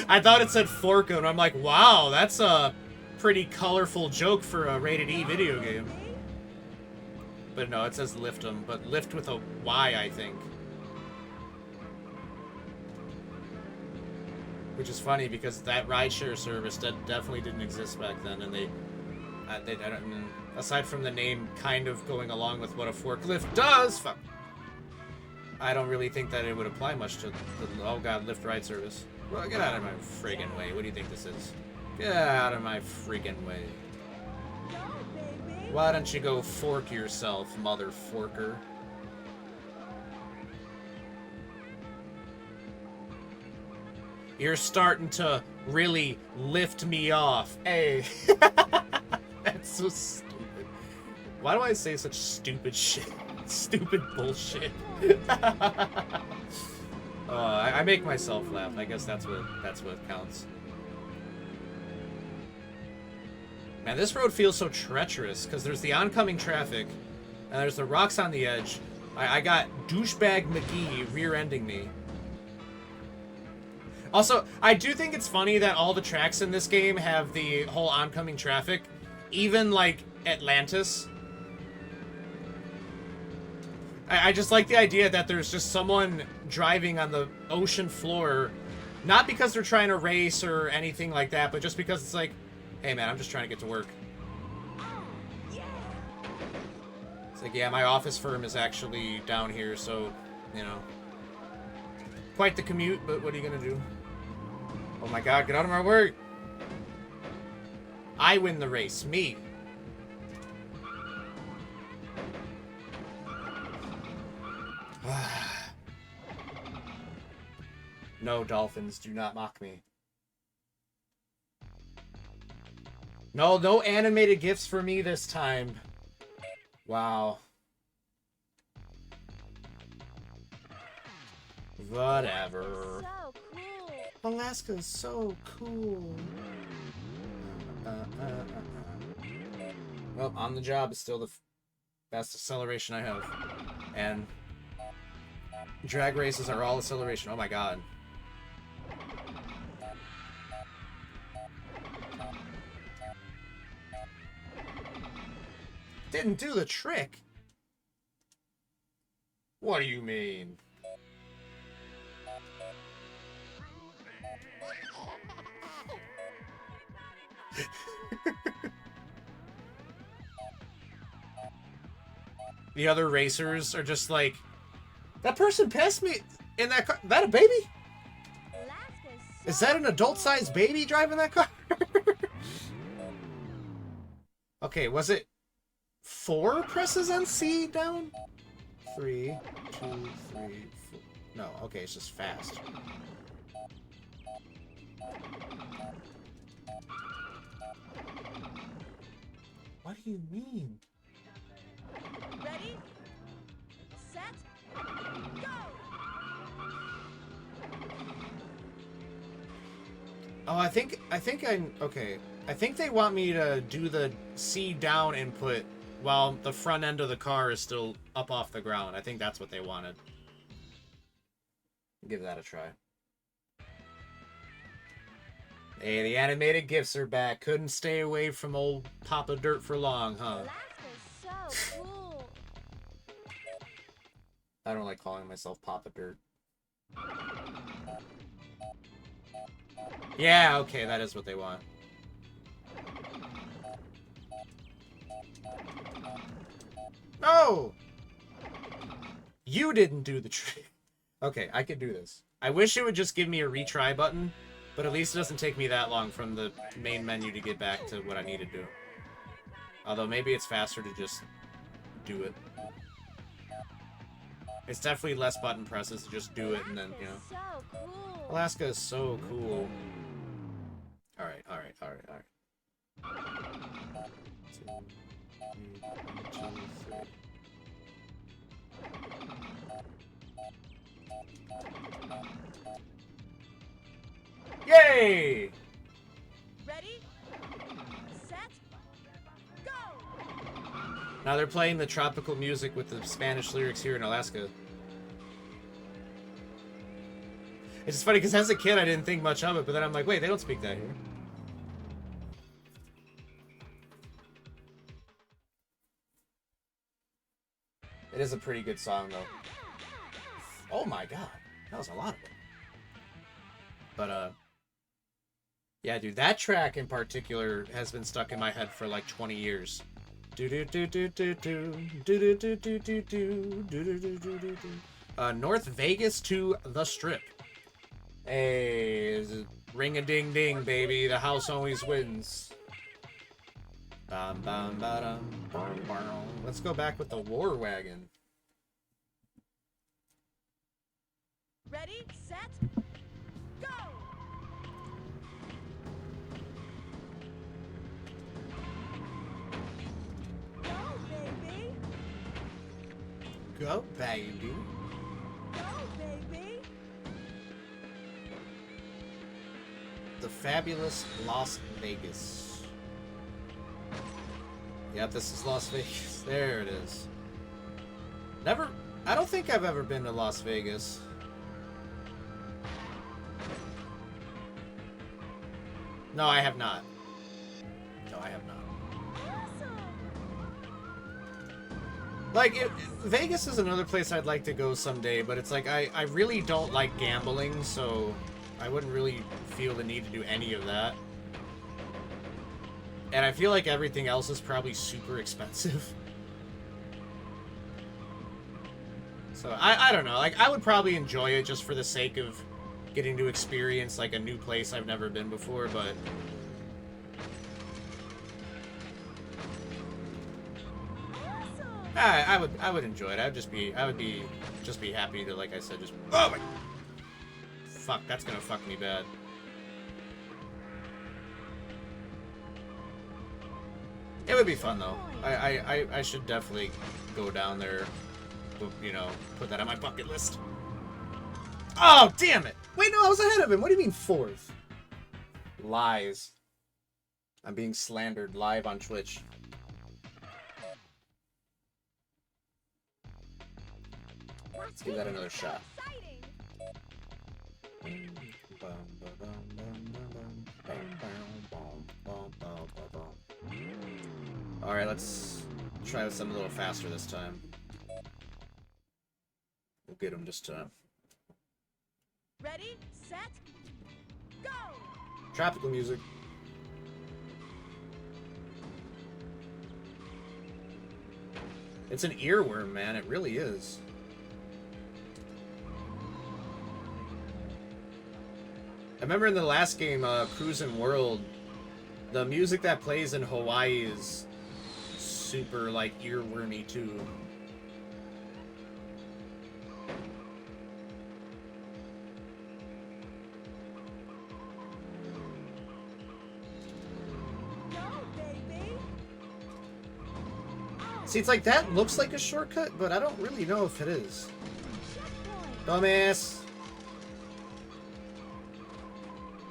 I thought it said fork 'em. I'm like, wow, that's a pretty colorful joke for a rated E video game. But no, it says lift 'em, but lift with a Y, I think. Which is funny because that rideshare service definitely didn't exist back then, and I don't, aside from the name kind of going along with what a forklift does, fuck, I don't really think that it would apply much to the, oh god, lift ride service. Well, get out of my friggin' way. What do you think this is? Get out of my friggin' way. Why don't you go fork yourself, mother forker? You're starting to really lift me off. Hey. That's so stupid. Why do I say such stupid shit? Stupid bullshit. I make myself laugh. I guess that's what counts. Man, this road feels so treacherous because there's the oncoming traffic and there's the rocks on the edge. I got douchebag McGee rear-ending me. Also, I do think it's funny that all the tracks in this game have the whole oncoming traffic. Even, like, Atlantis. I just like the idea that there's just someone driving on the ocean floor. Not because they're trying to race or anything like that, but just because it's like, hey man, I'm just trying to get to work. It's like, yeah, my office firm is actually down here, so, you know. Quite the commute, but what are you gonna do? Oh my god, get out of my way! I win the race. Me. No, dolphins, do not mock me. No, no animated GIFs for me this time. Wow. Whatever. So cool. Alaska is so cool. Well, on the job is still the best acceleration I have. And drag races are all acceleration. Oh my god. Didn't do the trick. What do you mean? The other racers are just like, that person passed me in that car. That a baby? Is that an adult-sized baby driving that car? Okay, was it 4 presses on C down? 3, 2, 3, 4. No, okay, it's just fast. What do you mean? Ready, set, go! Oh, I think okay. I think they want me to do the C down input while the front end of the car is still up off the ground. I think that's what they wanted. Give that a try. Hey, the animated GIFs are back. Couldn't stay away from old Papa Dirt for long, huh? Alaska's so cool. I don't like calling myself Papa Dirt. Yeah, okay, that is what they want. No! You didn't do the trick. Okay, I could do this. I wish it would just give me a retry button, but at least it doesn't take me that long from the main menu to get back to what I need to do. Although maybe it's faster to just do it. It's definitely less button presses to just do it and then, you know. So cool. Alaska is so cool. Alright, alright, alright, alright. 2, 3, 1, 2, 3. Yay! Ready? Set? Go! Now they're playing the tropical music with the Spanish lyrics here in Alaska. It's just funny because as a kid I didn't think much of it, but then I'm like, wait, they don't speak that here. It is a pretty good song though. Oh my god, that was a lot of it. But yeah, dude, that track in particular has been stuck in my head for like 20 years. North Vegas to the Strip. Hey, ring a ding ding, baby. The house always wins. Bam bam ba-dum, bam, bam. Let's go back with the War Wagon. Ready? Set? Go! Go, baby! Go, baby. Go, baby! The fabulous Las Vegas. Yep, this is Las Vegas. There it is. I don't think I've ever been to Las Vegas. No, I have not. No, I have not. Awesome! Like, Vegas is another place I'd like to go someday, but it's like, I really don't like gambling, so I wouldn't really feel the need to do any of that. And I feel like everything else is probably super expensive. So, I don't know. Like, I would probably enjoy it just for the sake of getting to experience, like, a new place I've never been before, but... Awesome! I would enjoy it. I would be happy to, like I said, just... Oh my... Fuck, that's gonna fuck me bad. It would be fun, though. I should definitely go down there, you know, put that on my bucket list. Oh, damn it! Wait, no, I was ahead of him. What do you mean fourth? Lies. I'm being slandered live on Twitch. Let's give that another shot. Alright, let's try something a little faster this time. We'll get him this time. Ready, set, go! Tropical music. It's an earworm, man. It really is. I remember in the last game, Cruis'n World, the music that plays in Hawaii is super, like, earwormy, too. Go, baby! See, it's like, that looks like a shortcut, but I don't really know if it is. Checkpoint! Dumbass!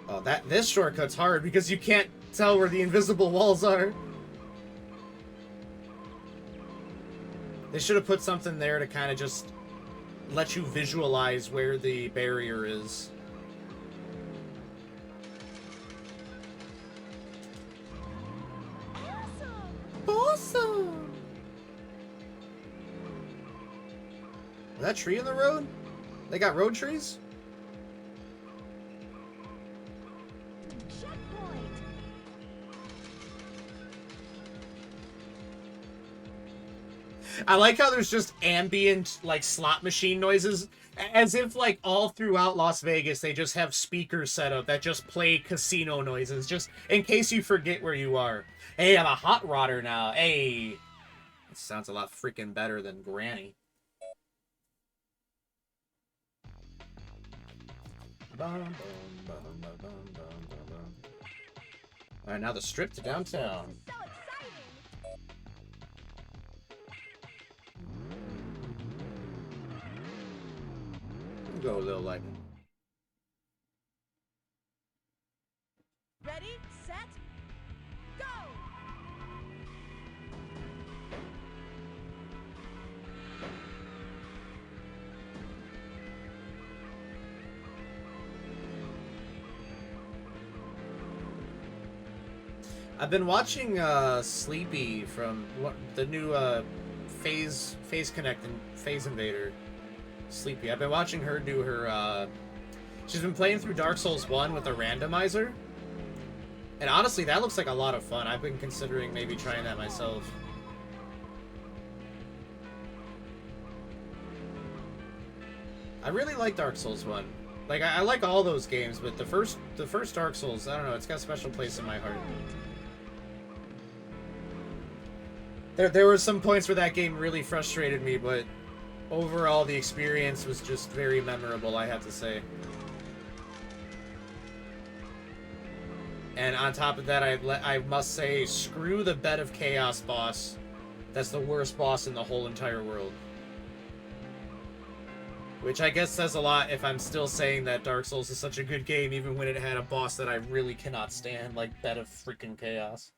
Oh, this shortcut's hard because you can't tell where the invisible walls are. They should have put something there to kind of just let you visualize where the barrier is. Awesome! Awesome! Is that tree in the road? They got road trees? Checkpoint! I like how there's just ambient, like, slot machine noises. As if, like, all throughout Las Vegas, they just have speakers set up that just play casino noises, just in case you forget where you are. Hey, I'm a hot rodder now. Hey. It sounds a lot freaking better than Granny. Alright, now the strip to downtown. So exciting! You go, Lil Lightning. Ready, set, go! I've been watching Sleepy from the new Phase Connect and Phase Invader. Sleepy. I've been watching her do her. She's been playing through Dark Souls 1 with a randomizer. And honestly, that looks like a lot of fun. I've been considering maybe trying that myself. I really like Dark Souls 1. Like, I like all those games, but the first Dark Souls, I don't know, it's got a special place in my heart. There were some points where that game really frustrated me, but overall the experience was just very memorable, I have to say. And on top of that, I must say, screw the Bed of Chaos boss. That's the worst boss in the whole entire world. Which I guess says a lot if I'm still saying that Dark Souls is such a good game, even when it had a boss that I really cannot stand, like Bed of freaking Chaos.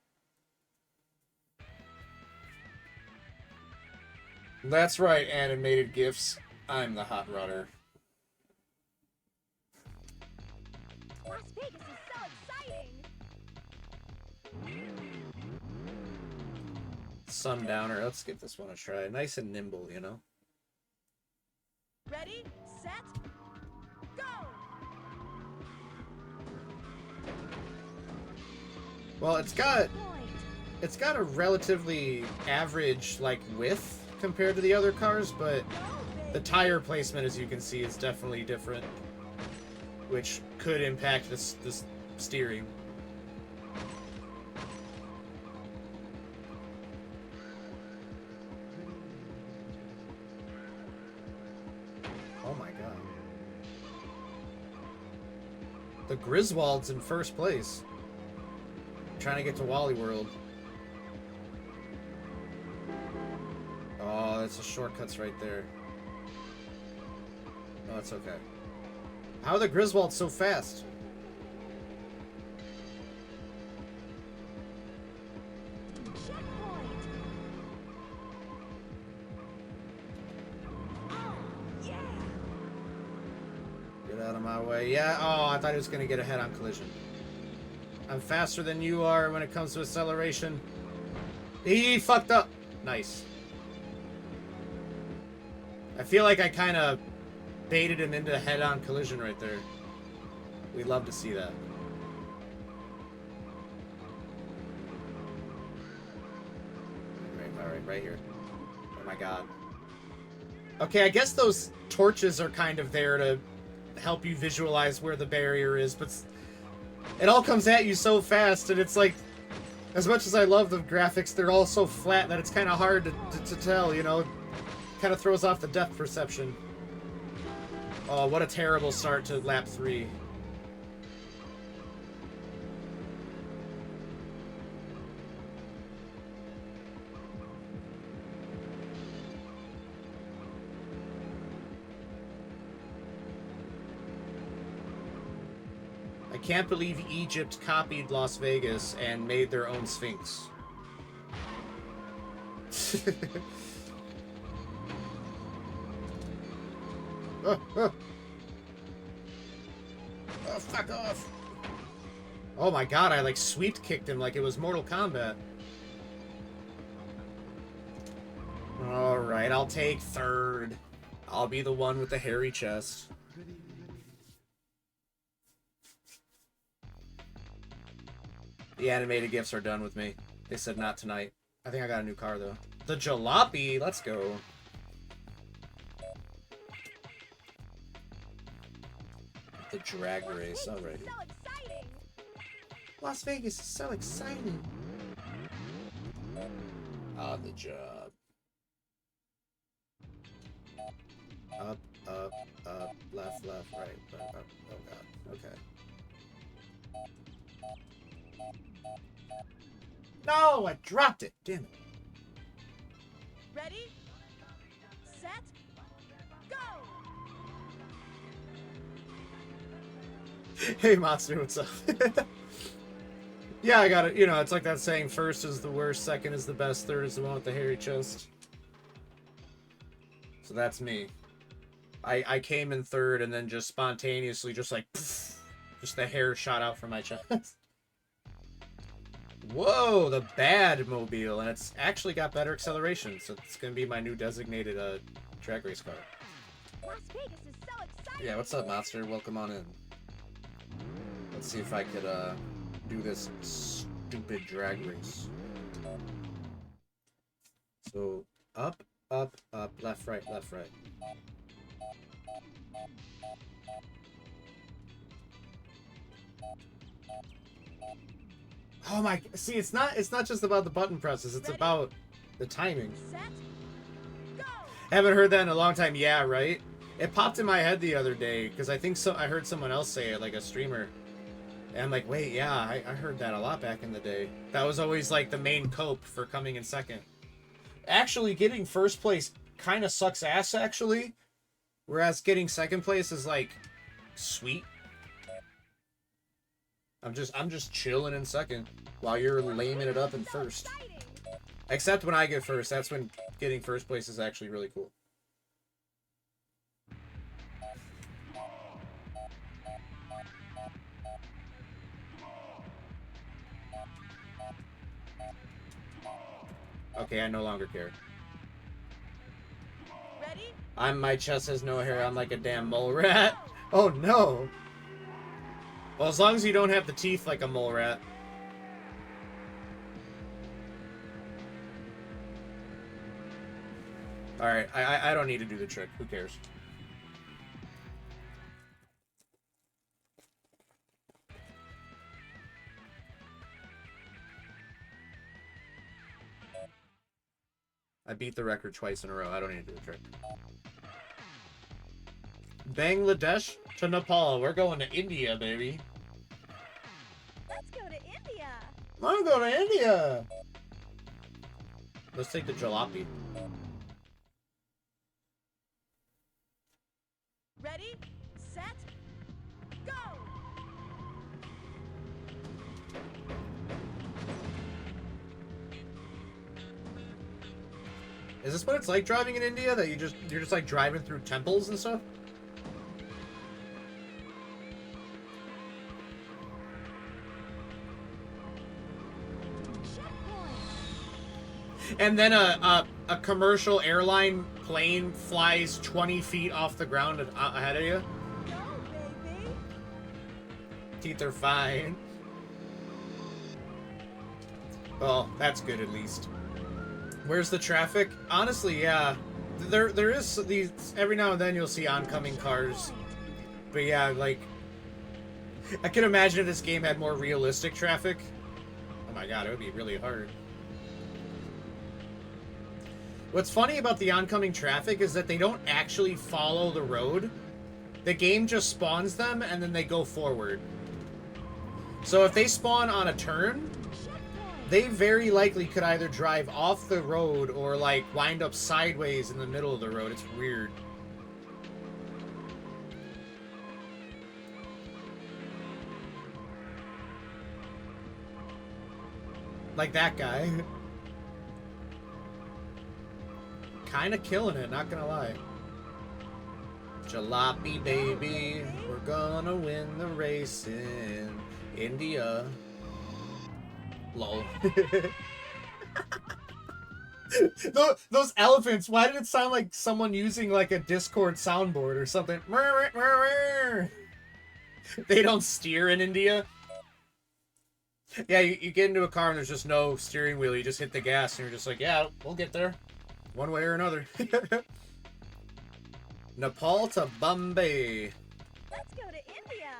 That's right, animated GIFs. I'm the hot rodder. Las Vegas is so exciting! Sundowner, let's give this one a try. Nice and nimble, you know? Ready, set, go! Well, it's got a relatively average, like, width compared to the other cars, but the tire placement, as you can see, is definitely different, which could impact this steering. Oh my god. The Griswold's in first place. Trying to get to Wally World. Oh, that's the shortcuts right there. Oh, it's okay. How are the Griswolds so fast? Checkpoint! Oh, yeah! Get out of my way. Yeah, oh, I thought he was going to get a head-on collision. I'm faster than you are when it comes to acceleration. He fucked up. Nice. I feel like I kind of baited him into a head-on collision right there. We'd love to see that. Right here. Oh my god. Okay, I guess those torches are kind of there to help you visualize where the barrier is, but it all comes at you so fast, and it's like, as much as I love the graphics, they're all so flat that it's kind of hard to tell, you know? Kind of throws off the depth perception. Oh, what a terrible start to lap 3. I can't believe Egypt copied Las Vegas and made their own Sphinx. Oh, fuck off. Oh my god, I like sweep kicked him like it was Mortal Kombat. Alright, I'll take third. I'll be the one with the hairy chest. The animated GIFs are done with me. They said not tonight. I think I got a new car though. The Jalopy, let's go. The drag race, alright. So exciting! Las Vegas is so exciting. On the job. Up, up, up, left, right, up. Oh god, okay. No, I dropped it. Damn it. Ready, set, go! Hey, Monster, what's up? Yeah, I got it. You know, it's like that saying, first is the worst, second is the best, third is the one with the hairy chest. So that's me. I came in third and then just spontaneously, just like, poof, just the hair shot out from my chest. Whoa, the bad mobile, and it's actually got better acceleration, so it's gonna be my new designated drag race car. Las Vegas is so exciting. Yeah, what's up, Monster? Welcome on in. Let's see if I could do this stupid drag race. So up, up, up, left, right, left, right. Oh my! See, it's not just about the button presses. It's about the timing. Set. Go. Haven't heard that in a long time. Yeah, right. It popped in my head the other day because I think I heard someone else say it, like a streamer. And I'm like, wait, yeah, I heard that a lot back in the day. That was always like the main cope for coming in second. Actually, getting first place kind of sucks ass, actually. Whereas getting second place is like sweet. I'm just chilling in second while you're laming it up in first. Except when I get first, that's when getting first place is actually really cool. Okay, I no longer care. Ready? My chest has no hair. I'm like a damn mole rat. Oh no. Well, as long as you don't have the teeth like a mole rat. Alright, I don't need to do the trick. Who cares? I beat the record twice in a row. I don't need to do the trick. Bangladesh to Nepal. We're going to India, baby. Let's go to India. I'm going to India. Let's take the jalopy. Ready? Set. Go. Is this what it's like driving in India? That you're just like driving through temples and stuff? And then a commercial airline plane flies 20 feet off the ground ahead of you. Go, baby. Teeth are fine. Well, that's good at least. Where's the traffic? Honestly, yeah. There is these, every now and then you'll see oncoming cars. But yeah, like, I can imagine if this game had more realistic traffic. Oh my god, it would be really hard. What's funny about the oncoming traffic is that they don't actually follow the road. The game just spawns them and then they go forward. So if they spawn on a turn, they very likely could either drive off the road or like wind up sideways in the middle of the road. It's weird. Like that guy. Kind of killing it, not gonna lie. Jalopy, baby. We're gonna win the race in India. Lol. Those elephants, why did it sound like someone using like a Discord soundboard or something? They don't steer in India. Yeah, you get into a car and there's just no steering wheel. You just hit the gas and you're just like, yeah, we'll get there. One way or another. Nepal to Bombay. Let's go to India.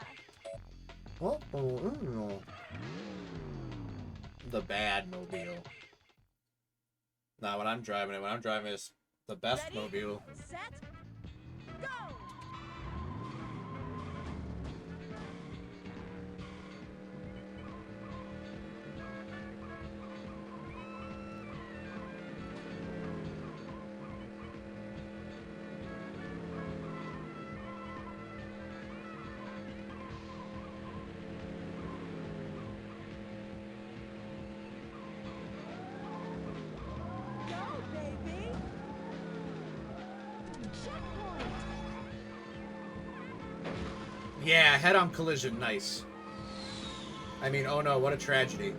Oh. The bad mobile. Not when I'm driving it. When I'm driving it's the best Ready? mobile. Set. Go. Yeah, head-on collision, nice. I mean, oh no, what a tragedy.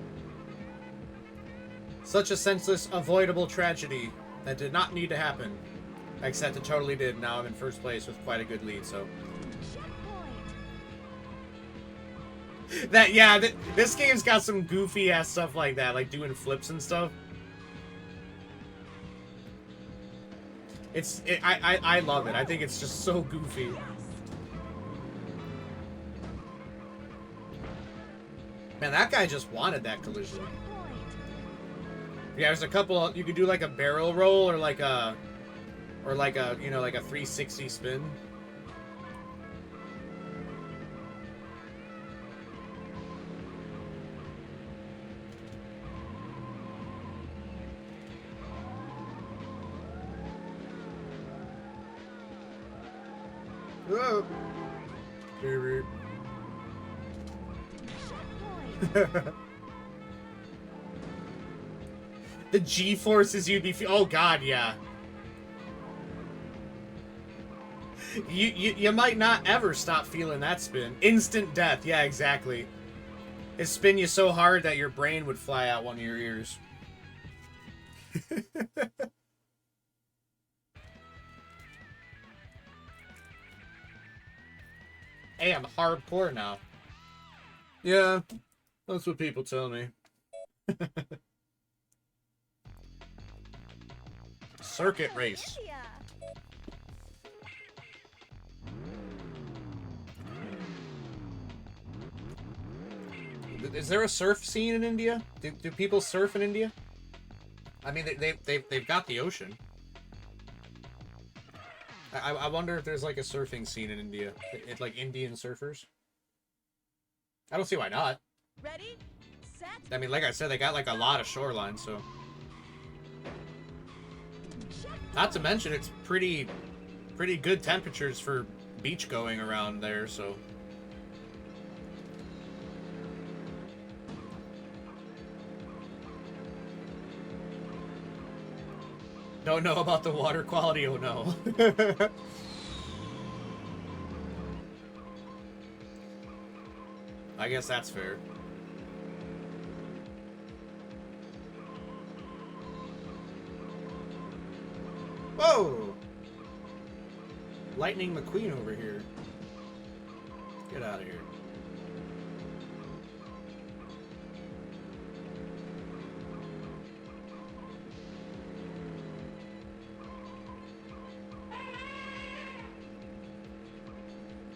Such a senseless, avoidable tragedy that did not need to happen. Except it totally did. Now I'm in first place with quite a good lead, so... This game's got some goofy-ass stuff like that, like doing flips and stuff. I love it. I think it's just so goofy. Man, that guy just wanted that collision. Yeah, there's a couple. You could do like a barrel roll or like a, you know, like a 360 spin. Whoa. The G-forces you'd be oh god, yeah. You might not ever stop feeling that spin. Instant death, yeah, exactly. It spin you so hard that your brain would fly out one of your ears. Hey, I'm hardcore now. Yeah, that's what people tell me. Circuit race. Is there a surf scene in India? Do people surf in India? I mean, they've got the ocean. I wonder if there's like a surfing scene in India. It's like Indian surfers. I don't see why not. Ready, set. I mean, like I said, they got like a lot of shoreline, so. Not to mention, it's pretty good temperatures for beach going around there, so. Don't know about the water quality, oh no. I guess that's fair. Whoa! Lightning McQueen over here. Get out of here.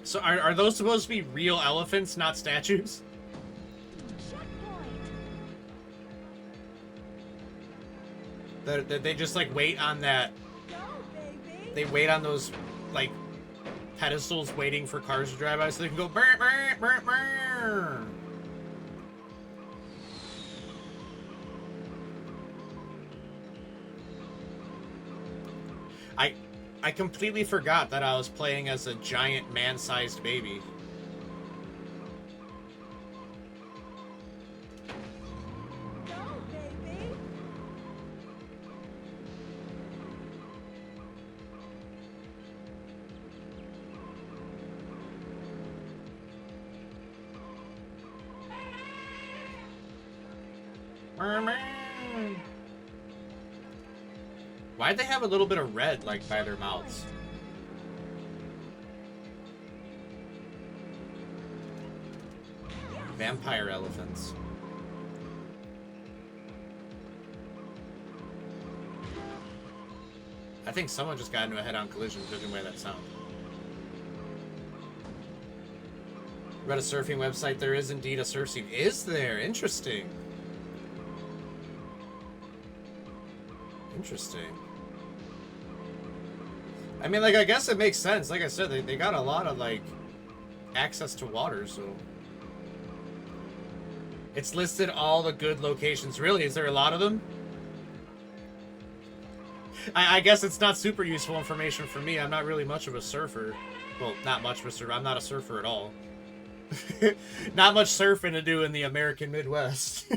So are those supposed to be real elephants, not statues? They just like wait on that. They wait on those like pedestals, waiting for cars to drive by, so they can go. Burr, burr, burr, burr. I completely forgot that I was playing as a giant man-sized baby. Go, baby. Why'd they have a little bit of red, like, by their mouths? Vampire elephants. I think someone just got into a head-on collision, judging by that sound. Read a surfing website. There is indeed a surf scene. Is there? Interesting. Interesting. I mean, like, I guess it makes sense. Like I said, they got a lot of, like, access to water, so... It's listed all the good locations. Really? Is there a lot of them? I guess it's not super useful information for me. I'm not really much of a surfer. Well, not much of a surfer. I'm not a surfer at all. Not much surfing to do in the American Midwest.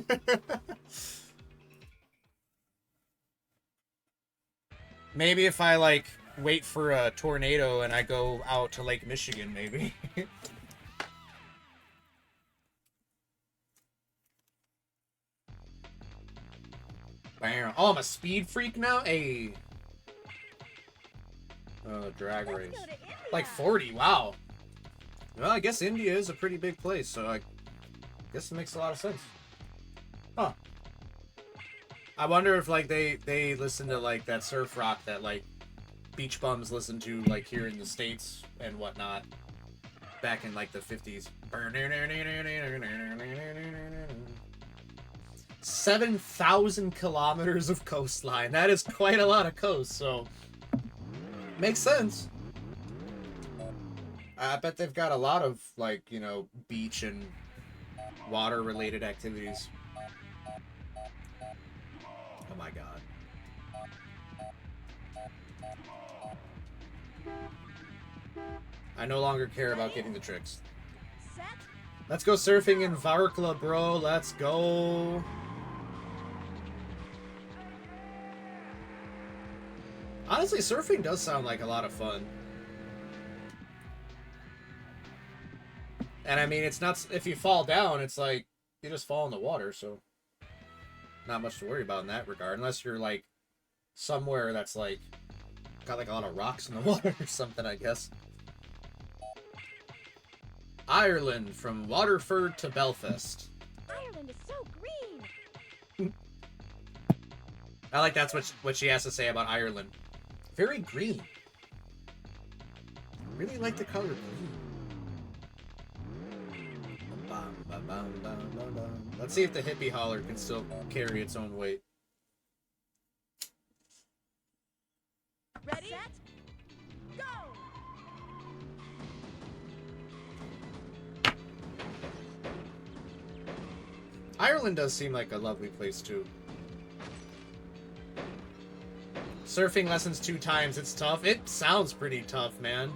Maybe if I, like, wait for a tornado and I go out to Lake Michigan, maybe. Bam. Oh, I'm a speed freak now? Hey. Drag race. Let's go to India. Like 40, wow. Well, I guess India is a pretty big place, so I guess it makes a lot of sense. Huh. I wonder if, like, they listen to, like, that surf rock that, like, beach bums listen to, like, here in the States and whatnot. Back in, like, the 50s. 7,000 kilometers of coastline. That is quite a lot of coast, so... Makes sense. I bet they've got a lot of, like, you know, beach and water-related activities. Oh my god. I no longer care about getting the tricks. Set. Let's go surfing in Varkla, bro. Let's go. Honestly, surfing does sound like a lot of fun. And I mean, it's not... If you fall down, it's like... You just fall in the water, so... Not much to worry about in that regard. Unless you're, like... Somewhere that's, like... Got, like, a lot of rocks in the water or something, I guess. Ireland, from Waterford to Belfast. Ireland is so green. I like that's what she has to say about Ireland. Very green. I really like the color green. Let's see if the hippie holler can still carry its own weight. Ready? Set. Go. Ireland does seem like a lovely place too. Surfing lessons 2 times, it's tough. It sounds pretty tough, man.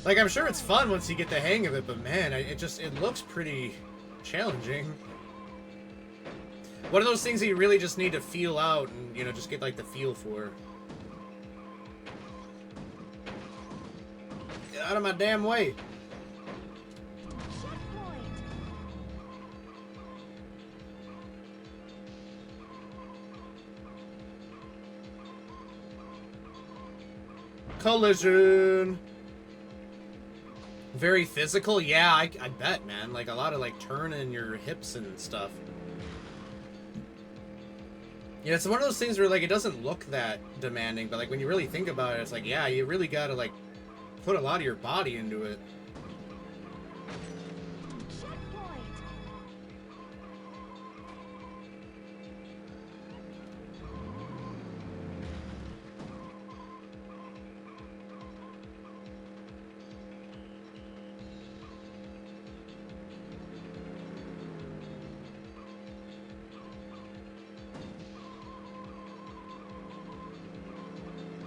Like, I'm sure it's fun once you get the hang of it, but man, it looks pretty challenging. One of those things that you really just need to feel out and, you know, just get, like, the feel for. Get out of my damn way. Checkpoint. Collision. Very physical? Yeah, I bet, man. Like, a lot of, like, turning your hips and stuff. Yeah, it's one of those things where, like, it doesn't look that demanding, but, like, when you really think about it, it's like, yeah, you really gotta, like, put a lot of your body into it. Checkpoint.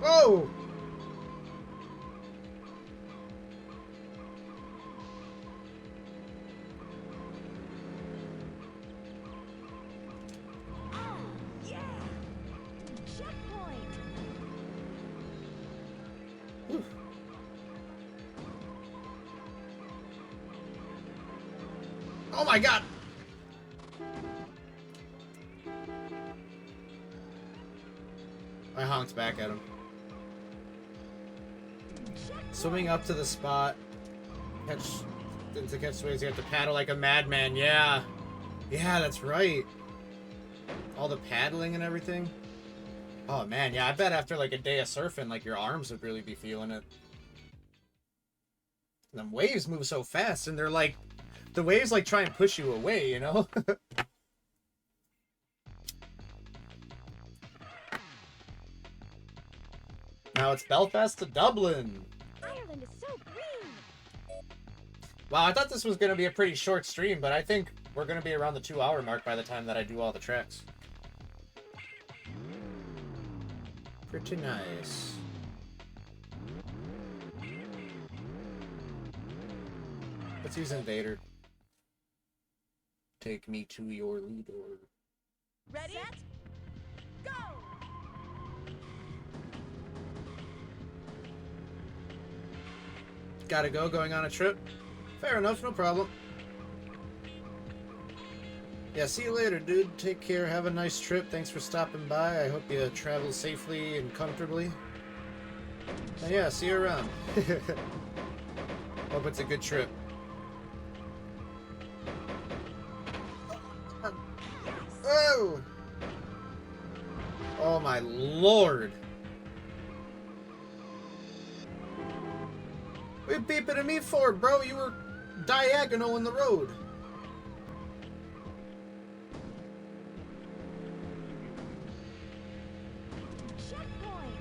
Whoa! Oh, yeah. Checkpoint. Whew. Oh my god! I honked back at him. Swimming up to the spot. To catch waves, you have to paddle like a madman. Yeah. Yeah, that's right. All the paddling and everything. Oh, man. Yeah, I bet after, like, a day of surfing, like, your arms would really be feeling it. And them waves move so fast, and they're, like... The waves, like, try and push you away, you know? Now it's Belfast to Dublin. Ireland is so green. Wow, I thought this was going to be a pretty short stream, but I think we're going to be around the 2-hour mark by the time that I do all the tracks. Pretty nice. Let's use Invader. Take me to your leader. Ready? Set. Go. Gotta go, going on a trip. Fair enough, no problem. Yeah, see you later, dude. Take care. Have a nice trip. Thanks for stopping by. I hope you travel safely and comfortably. And yeah, see you around. Hope it's a good trip. Oh! Oh my lord! What are you beeping at me for, bro? You were diagonal in the road. Checkpoint.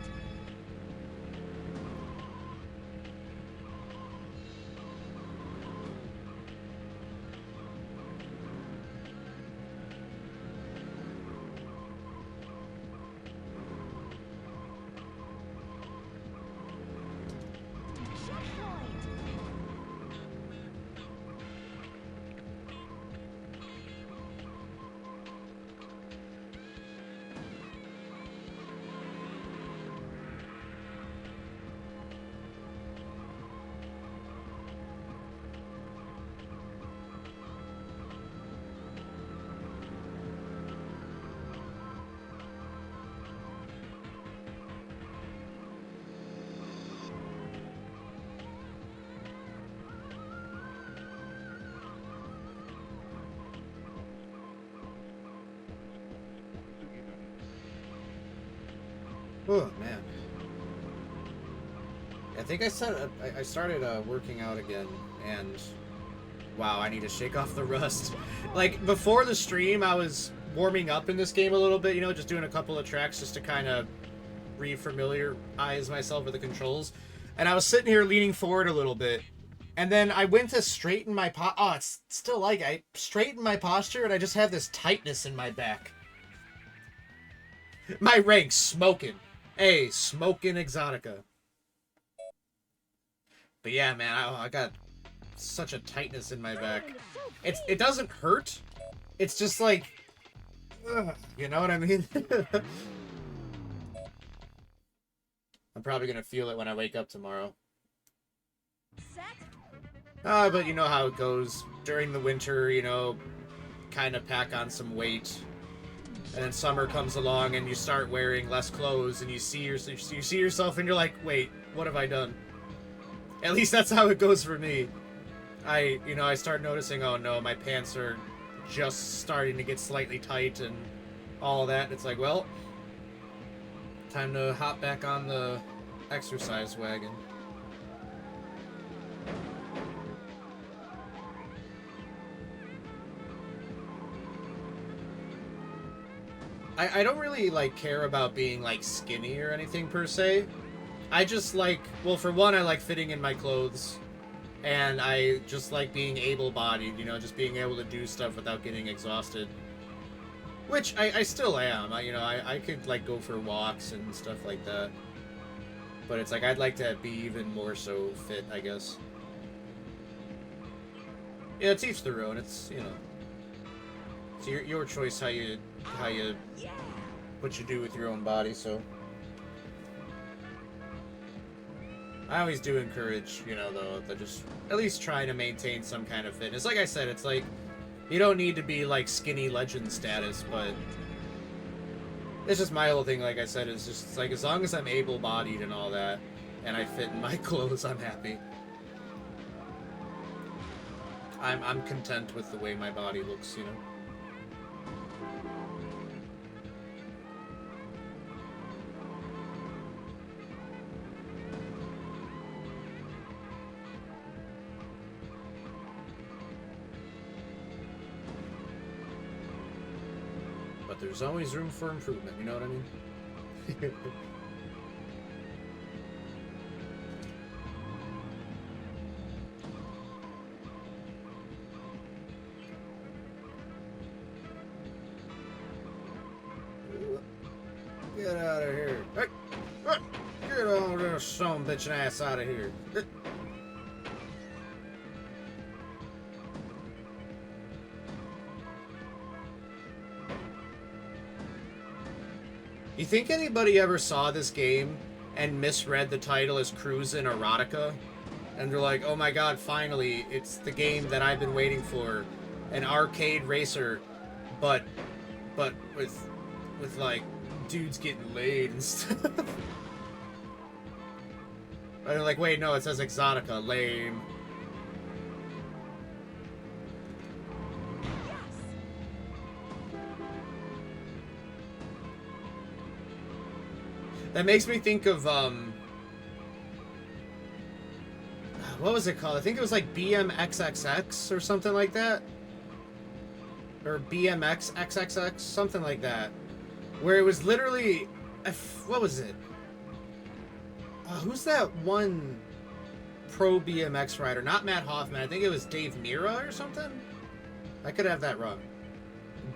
Oh man. I think I started working out again, and wow, I need to shake off the rust. Like before the stream, I was warming up in this game a little bit, you know, just doing a couple of tracks just to kind of re-familiarize myself with the controls. And I was sitting here leaning forward a little bit, and then I went to straighten my it's still like I straightened my posture, and I just have this tightness in my back. My rank's smoking. Hey, Cruis'n Exotica. But yeah, man, I got such a tightness in my back. It doesn't hurt. It's just like, ugh, you know what I mean? I'm probably gonna feel it when I wake up tomorrow. Set. But you know how it goes during the winter. You know, kind of pack on some weight. And then summer comes along, and you start wearing less clothes, and you see yourself, and you're like, "Wait, what have I done?" At least that's how it goes for me. I start noticing, oh no, my pants are just starting to get slightly tight, and all that. It's like, well, time to hop back on the exercise wagon. I don't really, like, care about being, like, skinny or anything, per se. I just like, well, for one, I like fitting in my clothes. And I just like being able-bodied, you know, just being able to do stuff without getting exhausted. Which I still am. I could, like, go for walks and stuff like that. But it's like, I'd like to be even more so fit, I guess. Yeah, it's each their own. It's, you know... It's your choice how you what you do with your own body, so I always do encourage, you know, though, to just at least try to maintain some kind of fitness. Like I said, it's like you don't need to be like skinny legend status, but it's just my whole thing. Like I said, is just, it's like, as long as I'm able-bodied and all that, and I fit in my clothes, I'm happy. I'm content with the way my body looks, you know. There's always room for improvement, you know what I mean? Get out of here. Hey! Get on this son bitch ass out of here. You think anybody ever saw this game and misread the title as Cruis'n Erotica? And they're like, oh my god, finally, it's the game that I've been waiting for. An arcade racer but with like dudes getting laid and stuff. And they're like, wait, no, it says Exotica, lame. That makes me think of, what was it called? I think it was like BMXXX or something like that. Or BMX XXX, something like that. Where it was literally, what was it? Who's that one pro BMX rider? Not Matt Hoffman. I think it was Dave Mira or something. I could have that wrong.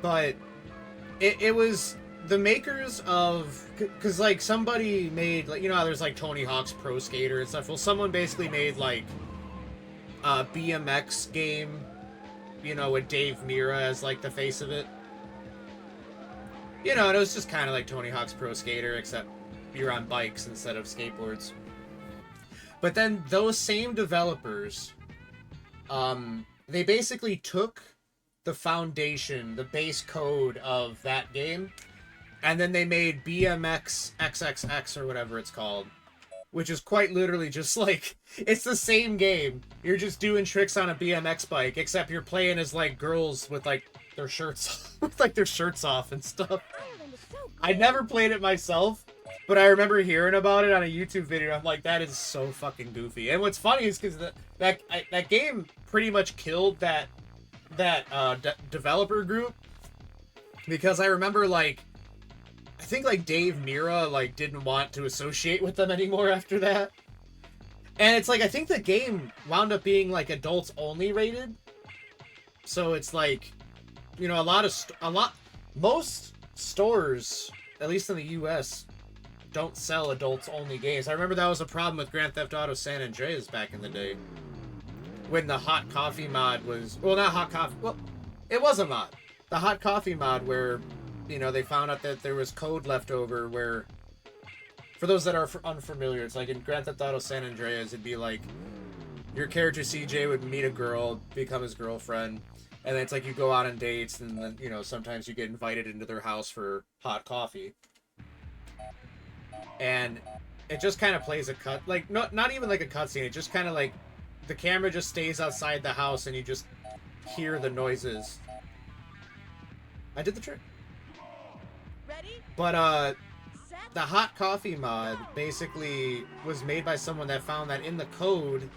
But it was the makers of, because like somebody made, like, you know how there's like Tony Hawk's Pro Skater and stuff. Well, someone basically made like a BMX game, you know, with Dave Mira as like the face of it. You know, and it was just kind of like Tony Hawk's Pro Skater, except you're on bikes instead of skateboards. But then those same developers, they basically took the foundation, the base code of that game, and then they made BMX XXX or whatever it's called, which is quite literally just like, it's the same game. You're just doing tricks on a BMX bike, except you're playing as like girls with like their shirts with like their shirts off and stuff. I never played it myself, but I remember hearing about it on a YouTube video. I'm like, that is so fucking goofy. And what's funny is because that game pretty much killed that developer group, because I remember like, I think like Dave Mira like didn't want to associate with them anymore after that. And it's like, I think the game wound up being like adults only rated. So it's like, you know, most stores, at least in the US, don't sell adults only games. I remember that was a problem with Grand Theft Auto San Andreas back in the day, when the hot coffee mod was, well, not hot coffee, well, it was a mod. The hot coffee mod where, you know, they found out that there was code left over where, for those that are unfamiliar, it's like in Grand Theft Auto San Andreas, it'd be like, your character CJ would meet a girl, become his girlfriend, and then it's like you go out on dates, and then, you know, sometimes you get invited into their house for hot coffee. And it just kind of plays a cut, like, not even like a cutscene, it just kind of like, the camera just stays outside the house and you just hear the noises. I did the trick. Ready? But, Set. the hot coffee mod basically was made by someone that found that in the code,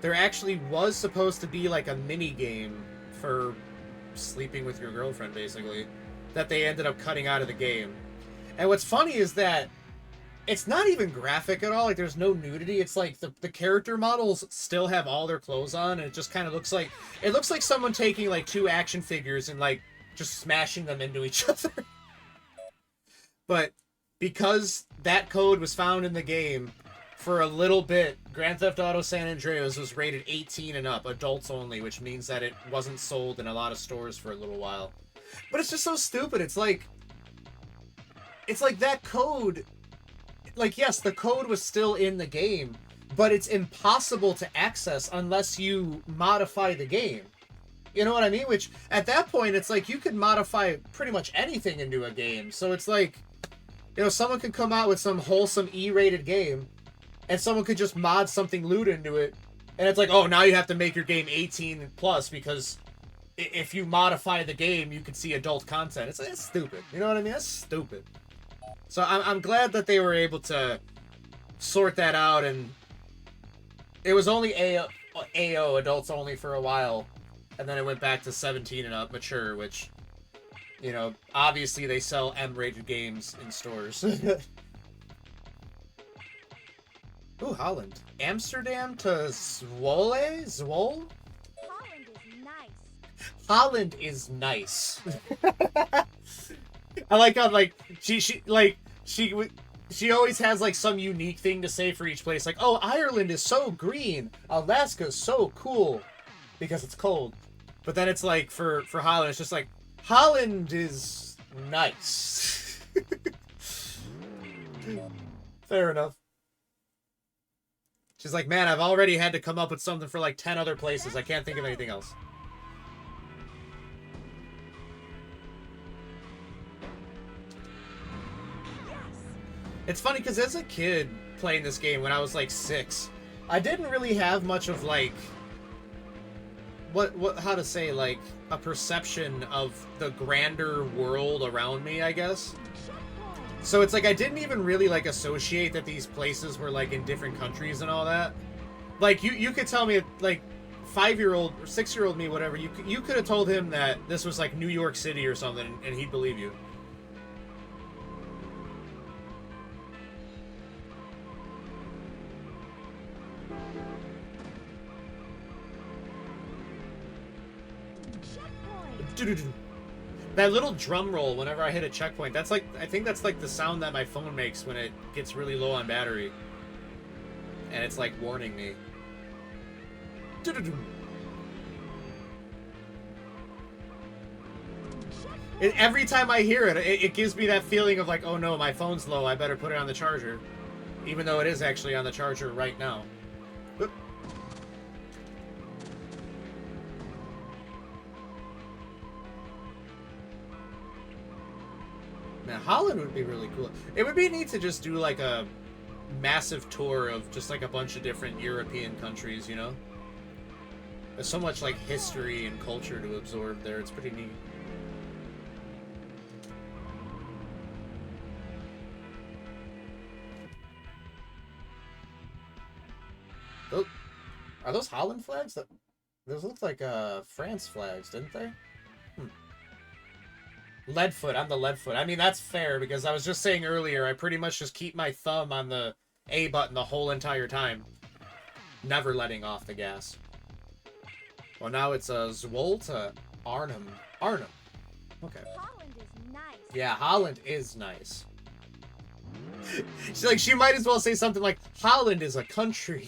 there actually was supposed to be like a mini game for sleeping with your girlfriend, basically, that they ended up cutting out of the game. And what's funny is that it's not even graphic at all. Like, there's no nudity. It's like the character models still have all their clothes on, and it just kind of looks like, it looks like someone taking like two action figures and like just smashing them into each other. But because that code was found in the game, for a little bit, Grand Theft Auto San Andreas was rated 18 and up, adults only, which means that it wasn't sold in a lot of stores for a little while. But it's just so stupid. It's like that code, like, yes, the code was still in the game, but it's impossible to access unless you modify the game. You know what I mean? Which, at that point, it's like you could modify pretty much anything into a game. So it's like, you know, someone could come out with some wholesome E-rated game, and someone could just mod something lewd into it, and it's like, oh, now you have to make your game 18 plus because if you modify the game, you can see adult content. It's stupid. You know what I mean? That's stupid. So I'm glad that they were able to sort that out, and it was only AO, adults only, for a while, and then it went back to 17 and up, mature, which, you know, obviously they sell M-rated games in stores. Ooh, Holland. Amsterdam to Zwolle? Zwol? Holland is nice. Holland is nice. I like how, like, she always has like some unique thing to say for each place. Like, oh, Ireland is so green, Alaska's so cool because it's cold. But then it's like for Holland, it's just like, Holland is nice. Fair enough. She's like, man, I've already had to come up with something for like 10 other places. I can't think of anything else. It's funny because as a kid playing this game when I was like 6, I didn't really have much of like how to say, like, a perception of the grander world around me, I guess. So it's like I didn't even really like associate that these places were like in different countries and all that. Like you could tell me, like, 5-year-old or 6-year-old me, whatever, you could have told him that this was like New York City or something and he'd believe you. That little drum roll whenever I hit a checkpoint, that's like, I think that's like the sound that my phone makes when it gets really low on battery. And it's like warning me. Every time I hear it, it gives me that feeling of like, oh no, my phone's low, I better put it on the charger. Even though it is actually on the charger right now. Man, Holland would be really cool. It would be neat to just do like a massive tour of just like a bunch of different European countries, you know? There's so much like history and culture to absorb there. It's pretty neat. Oh, are those Holland flags? Those look like France flags, didn't they? Leadfoot, I'm the Leadfoot. I mean, that's fair, because I was just saying earlier, I pretty much just keep my thumb on the A button the whole entire time. Never letting off the gas. Well, now it's Zwolta Arnhem. Arnhem. Okay. Holland is nice. Yeah, Holland is nice. She's like, she might as well say something like, Holland is a country.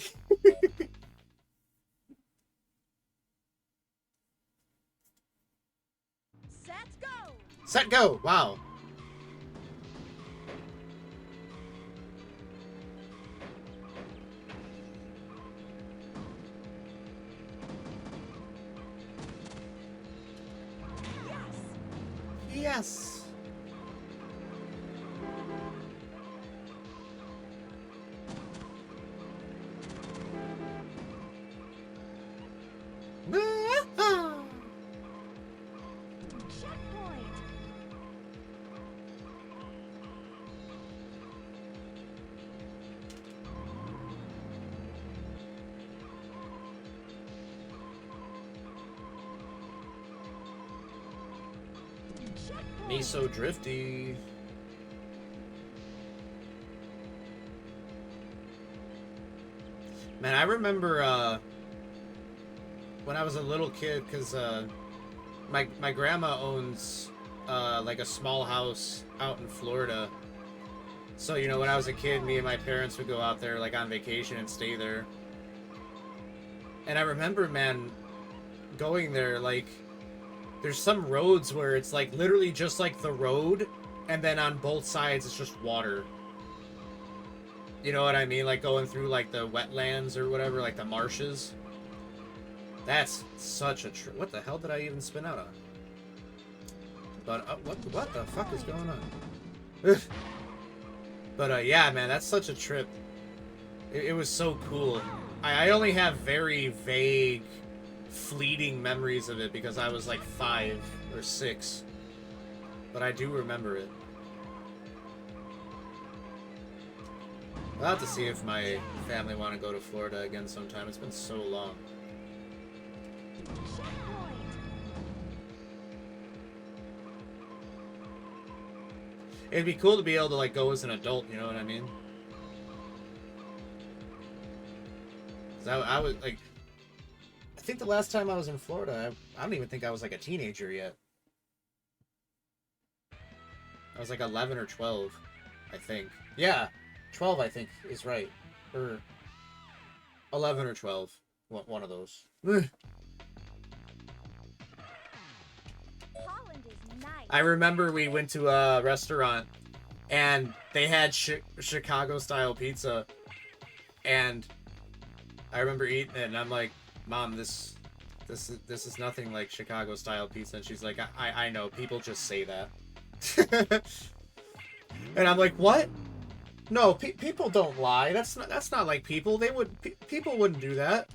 Set go. Set go. Wow. Yes. Checkpoint. Me so drifty. Man, I remember when I was a little kid, because my grandma owns like a small house out in Florida. So, you know, when I was a kid, me and my parents would go out there like on vacation and stay there. And I remember, man, going there, like, there's some roads where it's like literally just like the road, and then on both sides it's just water. You know what I mean? Like going through like the wetlands or whatever, like the marshes. That's such a what the hell did I even spin out on? But what the fuck is going on? But yeah, man, that's such a trip. It was so cool. I only have very vague, fleeting memories of it because I was like 5 or 6. But I do remember it. I'll have to see if my family want to go to Florida again sometime. It's been so long. It'd be cool to be able to like go as an adult, you know what I mean? 'Cause I was like, I think the last time I was in Florida, I don't even think I was like a teenager yet. I was like 11 or 12, I think. Yeah, 12 I think is right. Or 11 or 12. One of those. Holland is nice. I remember we went to a restaurant and they had Chicago style pizza, and I remember eating it and I'm like, Mom, this is nothing like Chicago style pizza. And she's like, I know, people just say that. And I'm like, what? No, people don't lie. That's not like people. They would people wouldn't do that.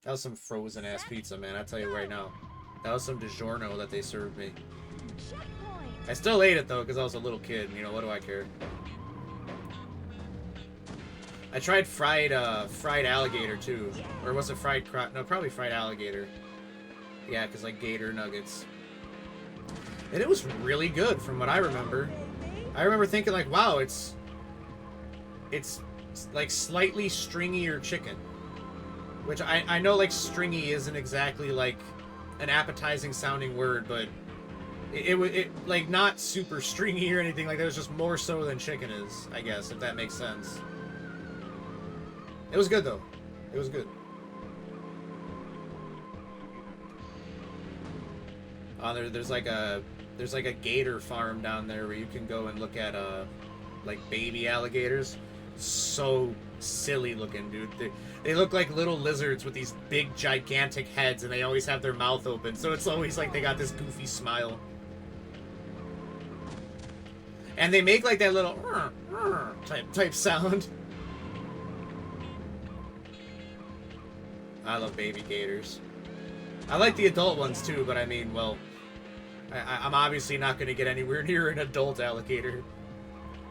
That was some frozen ass pizza, man. I tell you right now. That was some DiGiorno that they served me. Checkpoint. I still ate it though because I was a little kid. You know, what do I care? I tried fried alligator too, or was it fried crab? No, probably fried alligator. Yeah, because like gator nuggets. And it was really good from what I remember. I remember thinking like, wow, it's like slightly stringier chicken. Which I know like stringy isn't exactly like an appetizing sounding word, but it like not super stringy or anything like that. It was just more so than chicken is, I guess, if that makes sense. It was good though. It was good. There's like a gator farm down there where you can go and look at like baby alligators. So silly looking, dude. They look like little lizards with these big gigantic heads, and they always have their mouth open, so it's always like they got this goofy smile. And they make like that little type sound. I love baby gators. I like the adult ones too, but I mean, well, I'm obviously not going to get anywhere near an adult alligator.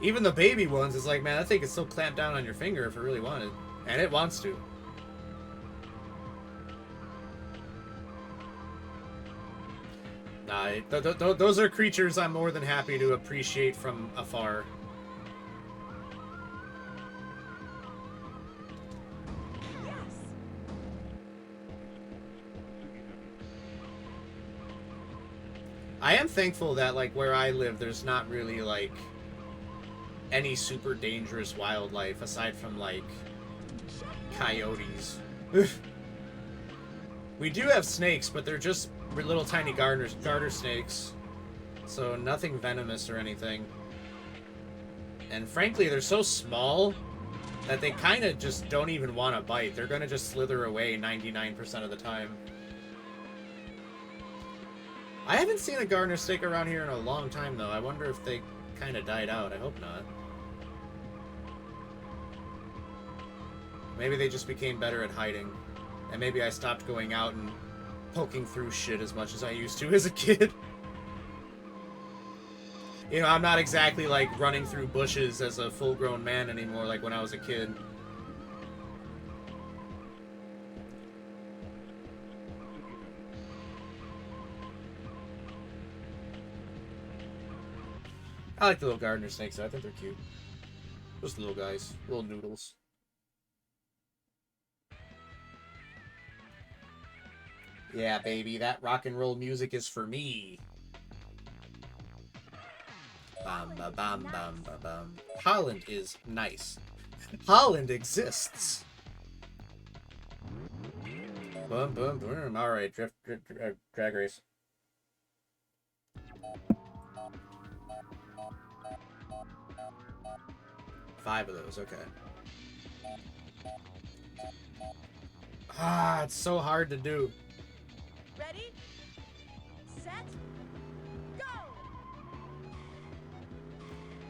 Even the baby ones, it's like, man, that thing could still clamp down on your finger if it really wanted. And it wants to. Nah, those are creatures I'm more than happy to appreciate from afar. I am thankful that, like, where I live, there's not really, like, any super dangerous wildlife aside from, like, coyotes. We do have snakes, but they're just little tiny garter snakes. So nothing venomous or anything. And frankly, they're so small that they kind of just don't even want to bite. They're going to just slither away 99% of the time. I haven't seen a garter snake around here in a long time, though. I wonder if they kind of died out. I hope not. Maybe they just became better at hiding. And maybe I stopped going out and poking through shit as much as I used to as a kid. You know, I'm not exactly, like, running through bushes as a full-grown man anymore like when I was a kid. I like the little gardener snakes, though. I think they're cute. Those little guys. Little noodles. Yeah, baby, that rock and roll music is for me. Bam, ba, bam, bam, ba, bam. Holland is nice. Holland exists. Boom, boom, boom. Alright, drag race. Five of those, okay. Ah, it's so hard to do. Ready, set, go!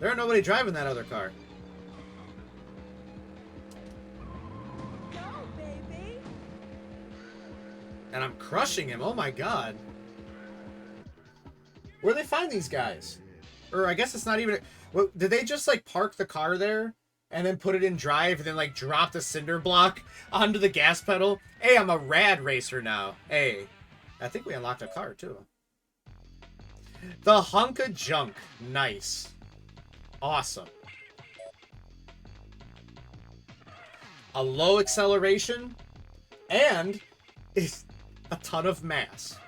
There ain't nobody driving that other car. Go, baby! And I'm crushing him, oh my god. Where do they find these guys? Or I guess it's not even... Well, did they just, like, park the car there? And then put it in drive and then, like, drop the cinder block onto the gas pedal? Hey, I'm a rad racer now. Hey. I think we unlocked a car, too. The hunk of junk. Nice. Awesome. A low acceleration. And a ton of mass.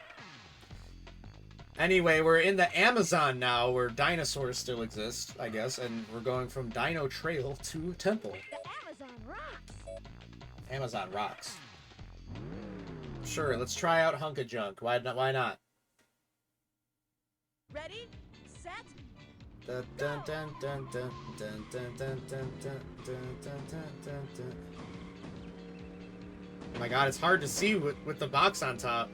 Anyway, we're in the Amazon now, where dinosaurs still exist, I guess, and we're going from Dino Trail to Temple. The Amazon rocks! Amazon rocks. Sure, let's try out Hunk of Junk. Why not? Why not? Ready, set, Dun, dun, dun, dun, dun, dun, dun, dun, dun, dun, dun, dun, dun, dun. Oh my god, it's hard to see with the box on top.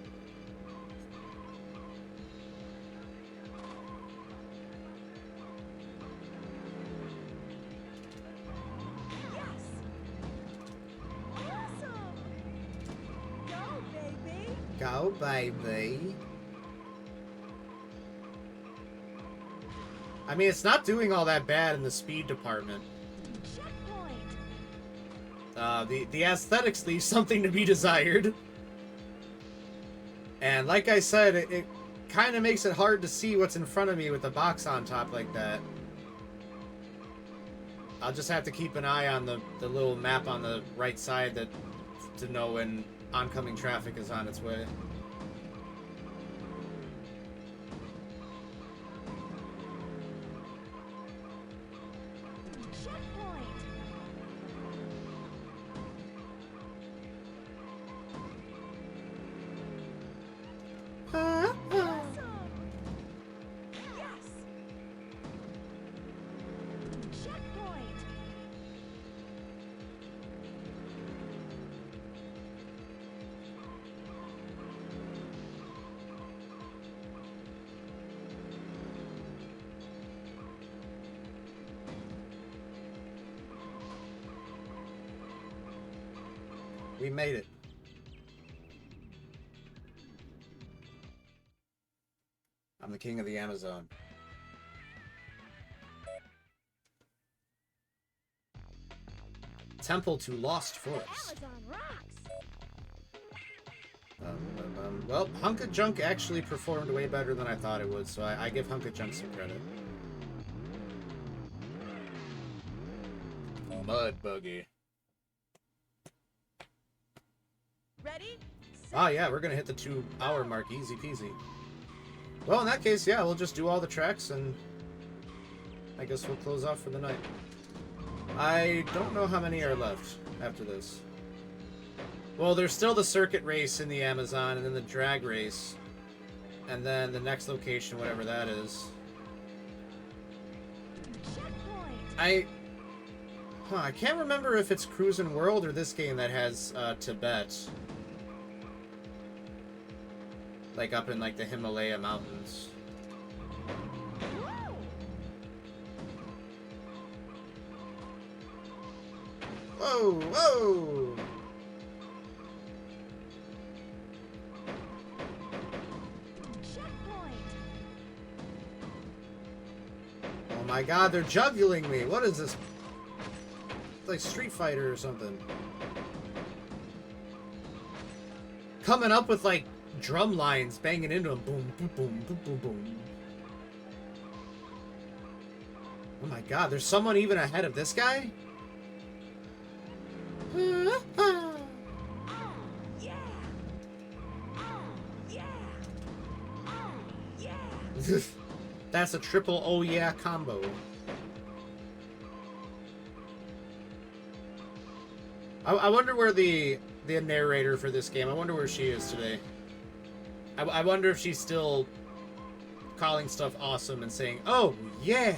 Go, baby. I mean, it's not doing all that bad in the speed department. The aesthetics leave something to be desired. And like I said, it kind of makes it hard to see what's in front of me with the box on top like that. I'll just have to keep an eye on the little map on the right side to know when oncoming traffic is on its way. We made it. I'm the king of the Amazon. Temple to Lost Forest. Well, Hunka Junk actually performed way better than I thought it would, so I give Hunka Junk some credit. Mud Buggy. Ready? Oh yeah, we're gonna hit the 2-hour mark, easy peasy. Well, in that case, yeah, we'll just do all the tracks, and I guess we'll close off for the night. I don't know how many are left after this. Well, there's still the circuit race in the Amazon, and then the drag race, and then the next location, whatever that is. I can't remember if it's Cruis'n World or this game that has Tibet. Like up in like the Himalaya mountains. Whoa, whoa! Oh my god, they're juggling me! What is this? It's like Street Fighter or something. Coming up with like drum lines banging into them. Boom, boom, boom, boom, boom, boom. Oh my god, there's someone even ahead of this guy? Yeah. Oh, yeah. Oh, yeah. That's a triple oh yeah combo. I wonder where the narrator for this game, I wonder where she is today. I wonder if she's still calling stuff awesome and saying, oh, yeah!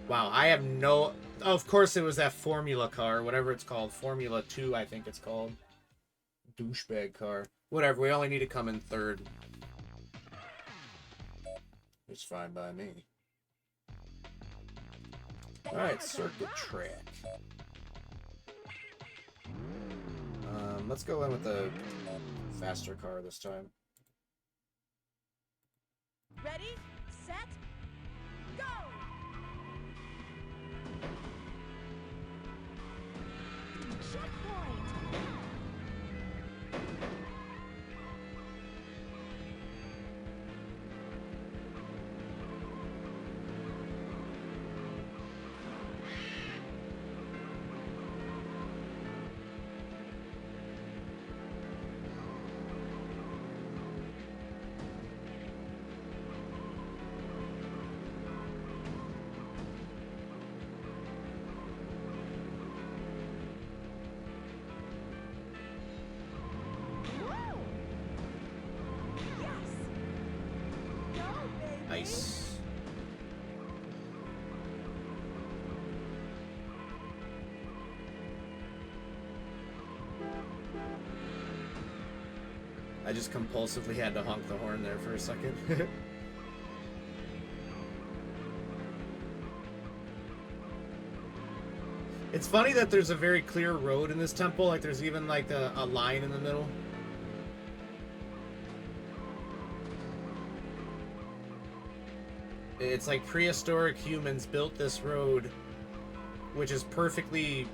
Wow, I have no... Oh, of course it was that Formula car, whatever it's called. Formula 2, I think it's called. Douchebag car. Whatever, we only need to come in third. It's fine by me. Alright, circuit track. Let's go in with the faster car this time. Ready, set, go! Checkpoint! Nice. I just compulsively had to honk the horn there for a second. It's funny that there's a very clear road in this temple. Like, there's even, like, a line in the middle. It's like prehistoric humans built this road, which is perfectly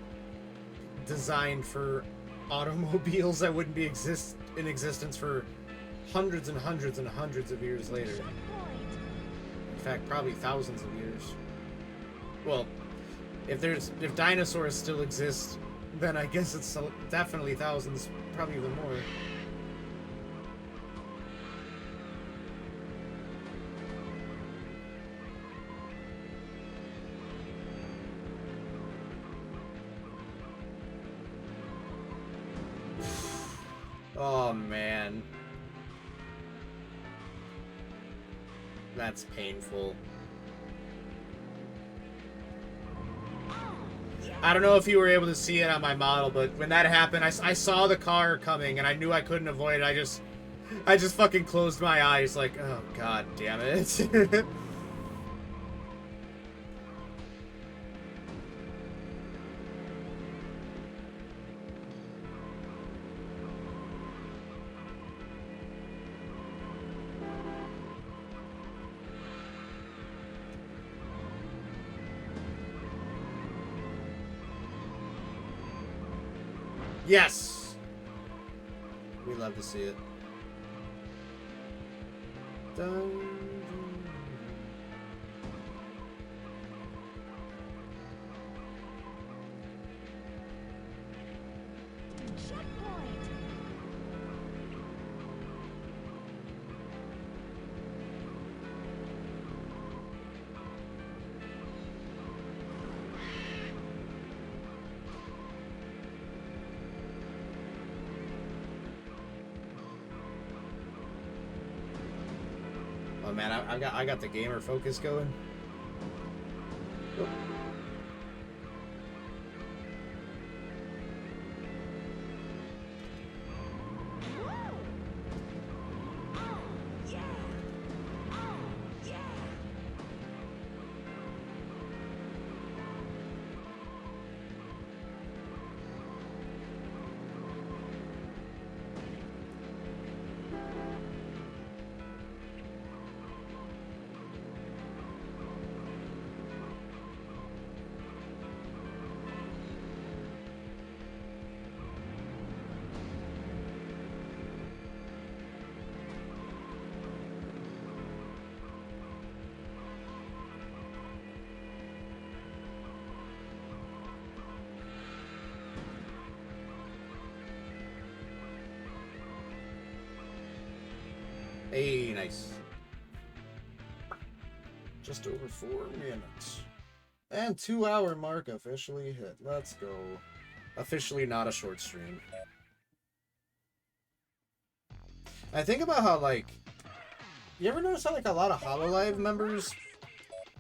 designed for automobiles that wouldn't be in existence for hundreds and hundreds and hundreds of years later. In fact, probably thousands of years. Well, if dinosaurs still exist, then I guess it's definitely thousands, probably even more. Oh, man. That's painful. I don't know if you were able to see it on my model, but when that happened, I saw the car coming, and I knew I couldn't avoid it. I just fucking closed my eyes like, oh, god damn it. Yes! We love to see it. Dun, dun. Oh man, I got the gamer focus going. Oh. Hey, nice. Just over 4 minutes. And 2-hour mark officially hit. Let's go. Officially not a short stream. I think about how, like... You ever notice how, like, a lot of HoloLive members...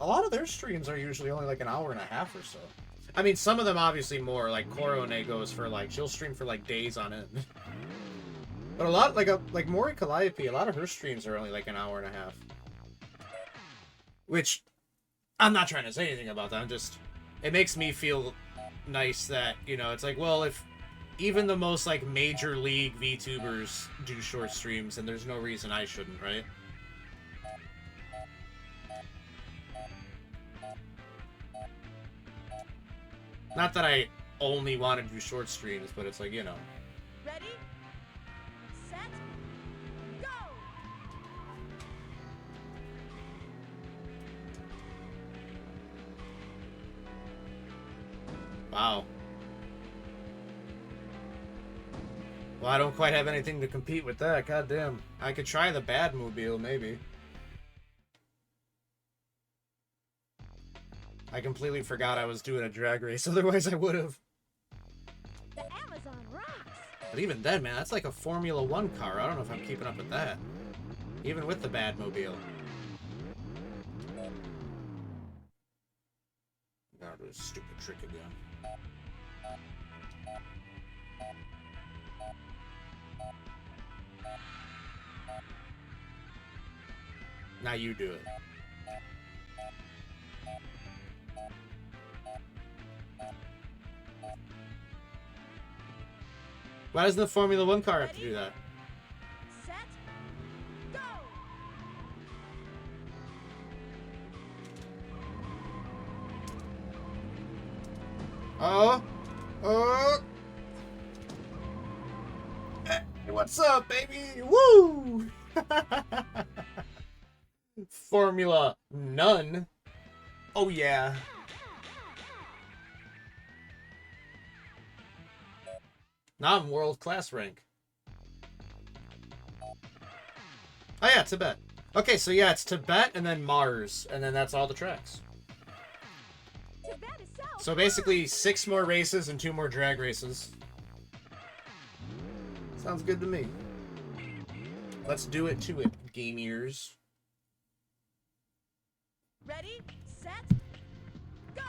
A lot of their streams are usually only, like, an hour and a half or so. I mean, some of them obviously more. Like, Korone goes for, like... She'll stream for, like, days on end. But a lot, like Mori Calliope, a lot of her streams are only like an hour and a half. Which, I'm not trying to say anything about that, it makes me feel nice that, you know, it's like, well, if even the most, like, major league VTubers do short streams, then there's no reason I shouldn't, right? Not that I only want to do short streams, but it's like, you know. Ready? Set. Go! Wow. Well, I don't quite have anything to compete with that. God damn. I could try the Badmobile, maybe. I completely forgot I was doing a drag race, otherwise I would have. The Amazon rocks! But even then, man, that's like a Formula 1 car. I don't know if I'm keeping up with that. Even with the Badmobile. Gotta do a stupid trick again. Now you do it. Why doesn't the Formula One car have to do that? Set. Go. Oh. Oh. Hey, what's up, baby? Woo! Formula none. Oh, yeah. Now I'm world class rank. Oh, yeah, Tibet. Okay, so yeah, it's Tibet and then Mars, and then that's all the tracks. Tibet is So basically, 6 more races and 2 more drag races. Sounds good to me. Let's do it to it, game ears. Ready, set, go!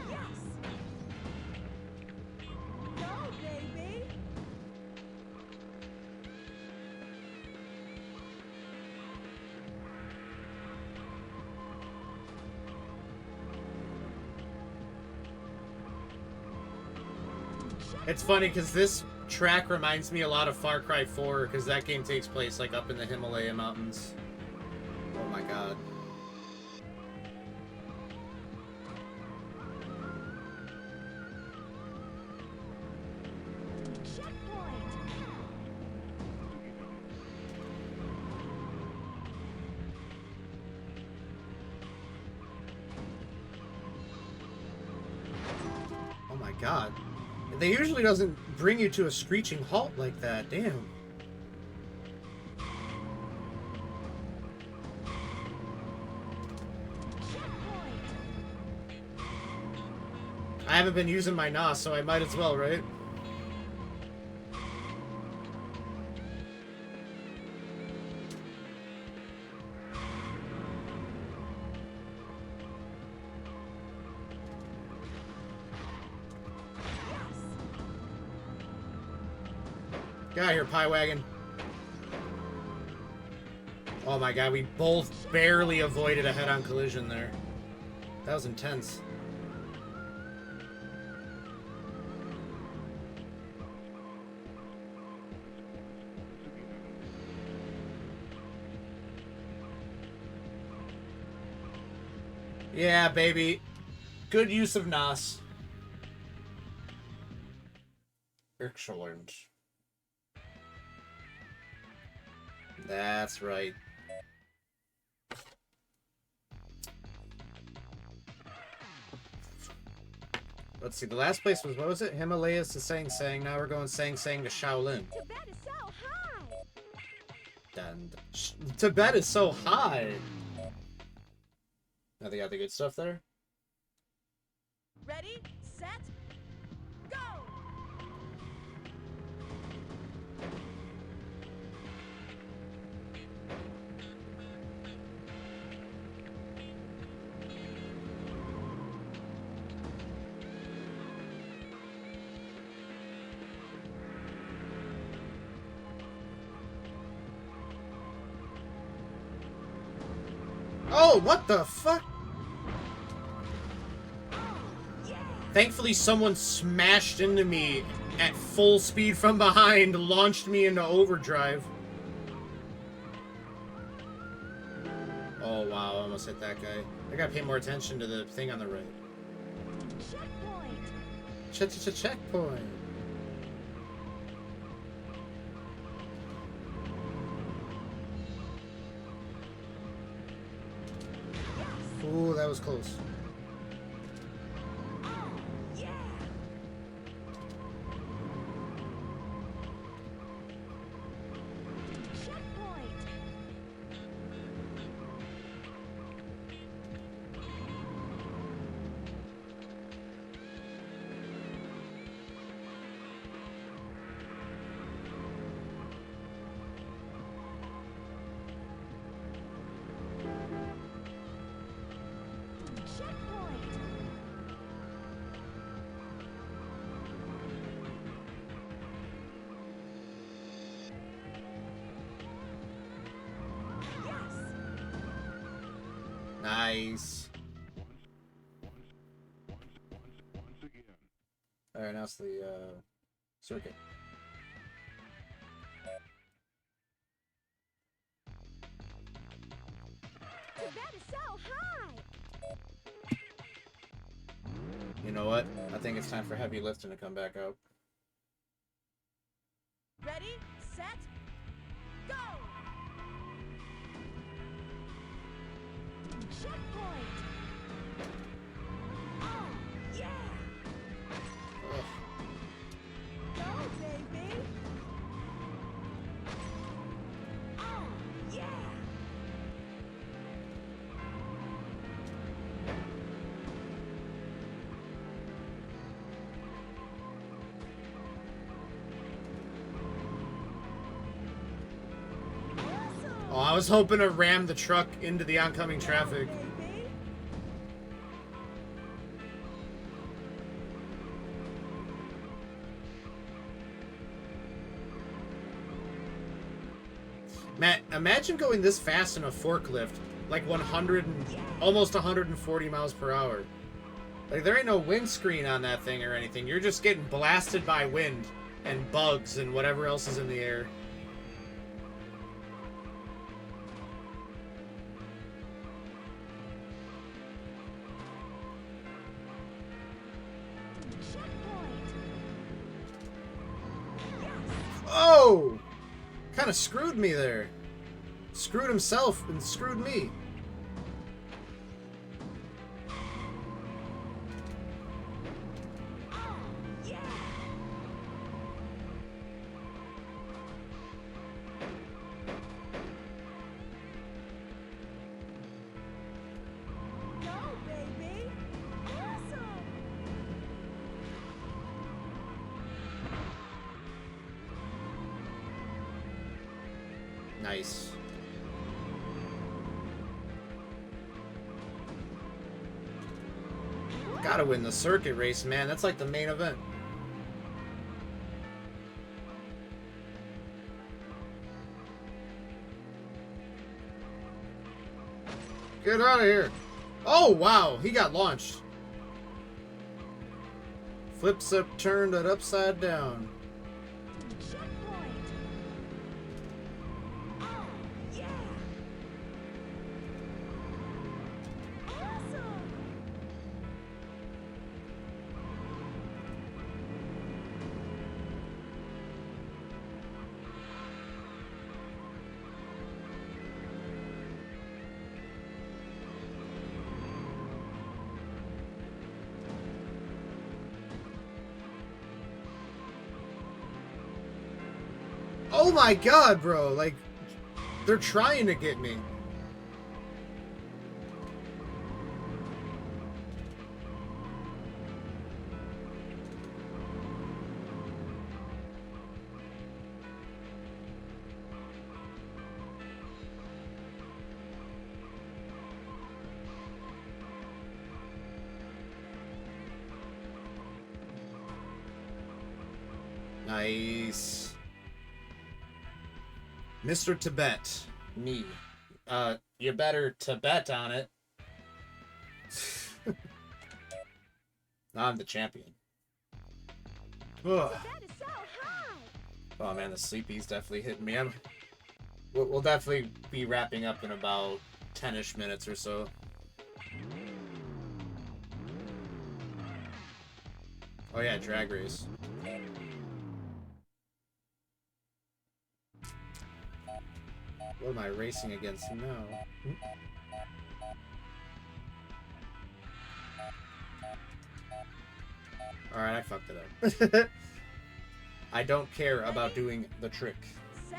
Yes! Go, baby! It's funny because this track reminds me a lot of Far Cry 4 because that game takes place like up in the Himalaya mountains. Oh my god. Checkpoint! Oh my god. They usually doesn't bring you to a screeching halt like that. Damn. Checkpoint! I haven't been using my NOS, so I might as well, right? Get out of here, Pie Wagon. Oh my god, we both barely avoided a head-on collision there. That was intense. Yeah, baby. Good use of NOS. Excellent. That's right. Let's see, the last place was, what was it? Himalayas to Sang Sang. Now we're going Sang Sang to Shaolin. Tibet is so high! And Tibet is so high. Now they got the good stuff there. Ready, set, go! Oh, what the fuck? Yeah! Thankfully, someone smashed into me at full speed from behind, launched me into overdrive. Oh, wow, I almost hit that guy. I gotta pay more attention to the thing on the right. Checkpoint! Checkpoint. Yes! Ooh, that was close. Yeah! Checkpoint! Checkpoint! Yes! Nice. Alright, now it's the circuit. That is so high. You know what? I think it's time for heavy lifting to come back up. Ready, set, go! Checkpoint! Oh, yeah! Ugh. Go, baby! Oh, yeah! Awesome! Oh, I was hoping to ram the truck into the oncoming traffic. Baby. Matt, imagine going this fast in a forklift, like 100 and almost 140 miles per hour. Like, there ain't no windscreen on that thing or anything. You're just getting blasted by wind and bugs and whatever else is in the air. Checkpoint! Yes! Oh! Kind of screwed me there. Screwed himself and screwed me. Oh, yeah! Go, baby! Awesome! Nice. Gotta win the circuit race, man. That's like the main event. Get out of here. Oh, wow. He got launched. Flips up, turned it upside down. Checkpoint! Oh, yeah! Awesome! Oh my god, bro. Like, they're trying to get me. Nice. Mr. Tibet. Me. You better Tibet on it. I'm the champion. Ugh. That is so high! Oh man, the sleepy's definitely hitting me. We'll definitely be wrapping up in about 10-ish minutes or so. Oh yeah, drag race. What am I racing against now? Alright, I fucked it up. I don't care about doing the trick. Set,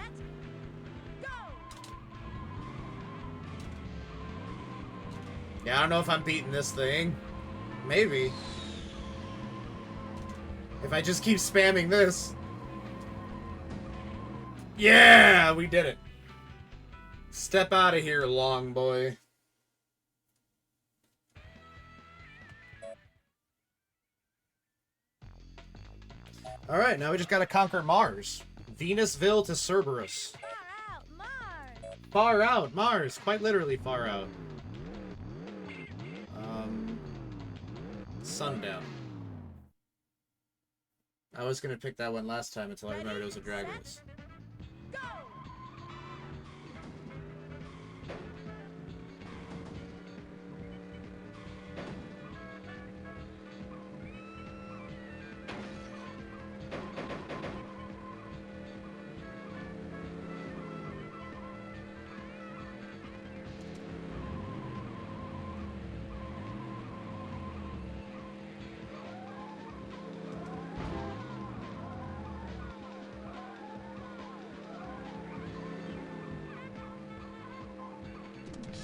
go! Yeah, I don't know if I'm beating this thing. Maybe. If I just keep spamming this. Yeah, we did it. Step out of here, long boy. Alright, now we just gotta conquer Mars. Venusville to Cerberus. Far out, Mars! Far out, Mars. Quite literally far out. Sundown. I was gonna pick that one last time until I remembered it was a drag Ready, race. set, go!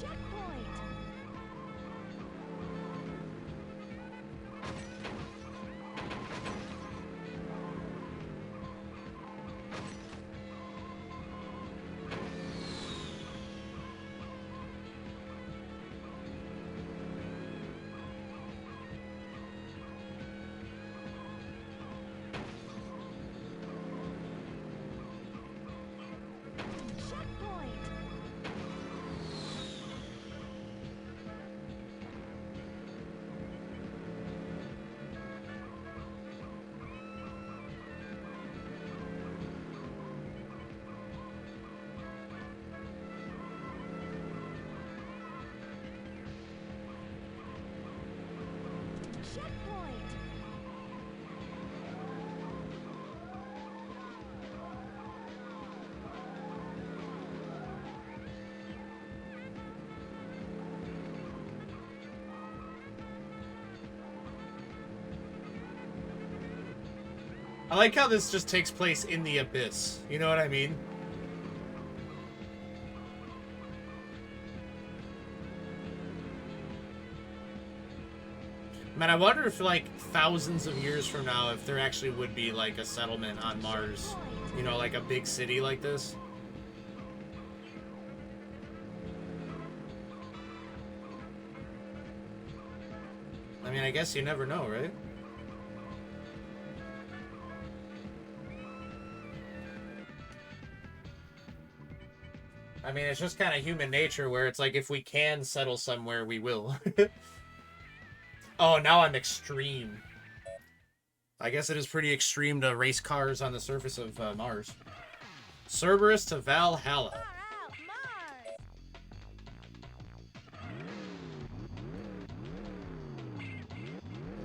Checkpoint! Checkpoint! Checkpoint! I like how this just takes place in the abyss. You know what I mean? Man, I wonder if, like, thousands of years from now, if there actually would be, like, a settlement on Mars. You know, like a big city like this. I mean, I guess you never know, right? I mean, it's just kind of human nature where it's like, if we can settle somewhere, we will. Oh, now I'm extreme. I guess it is pretty extreme to race cars on the surface of Mars. Cerberus to Valhalla. Far out, Mars!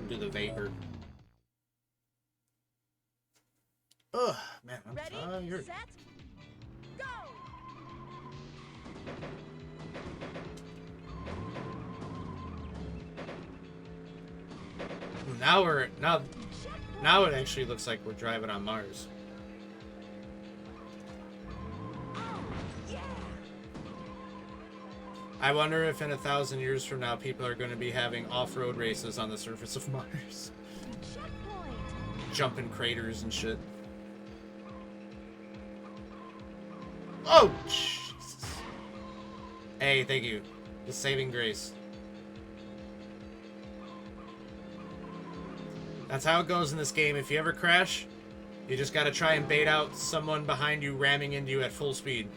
Do the vapor. Ugh, man, I'm Ready, tired. set, go! Now Checkpoint! now it actually looks like we're driving on Mars. Oh, yeah! I wonder if in 1,000 years from now, people are going to be having off-road races on the surface of Mars. Checkpoint! Jumping craters and shit. Oh, Jesus. Hey, thank you. The saving grace. That's how it goes in this game. If you ever crash, you just gotta try and bait out someone behind you ramming into you at full speed.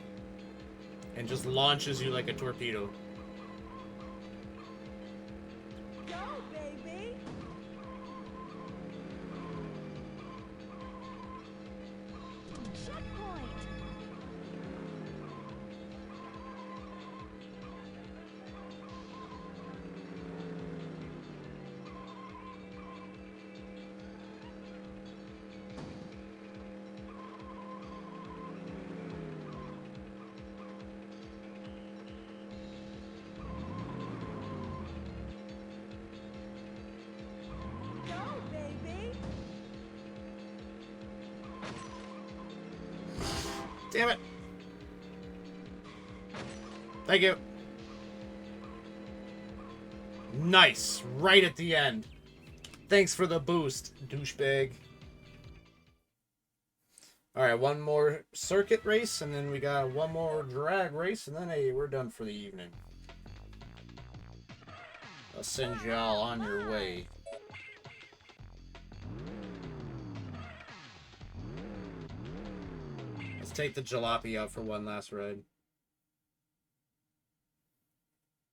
And just launches you like a torpedo. Go, baby! Checkpoint! Go, baby! Damn it. Thank you. Nice. Right at the end. Thanks for the boost, douchebag. Alright, one more circuit race, and then we got one more drag race, and then, hey, we're done for the evening. I'll send y'all on your way. Let's take the jalopy out for one last ride.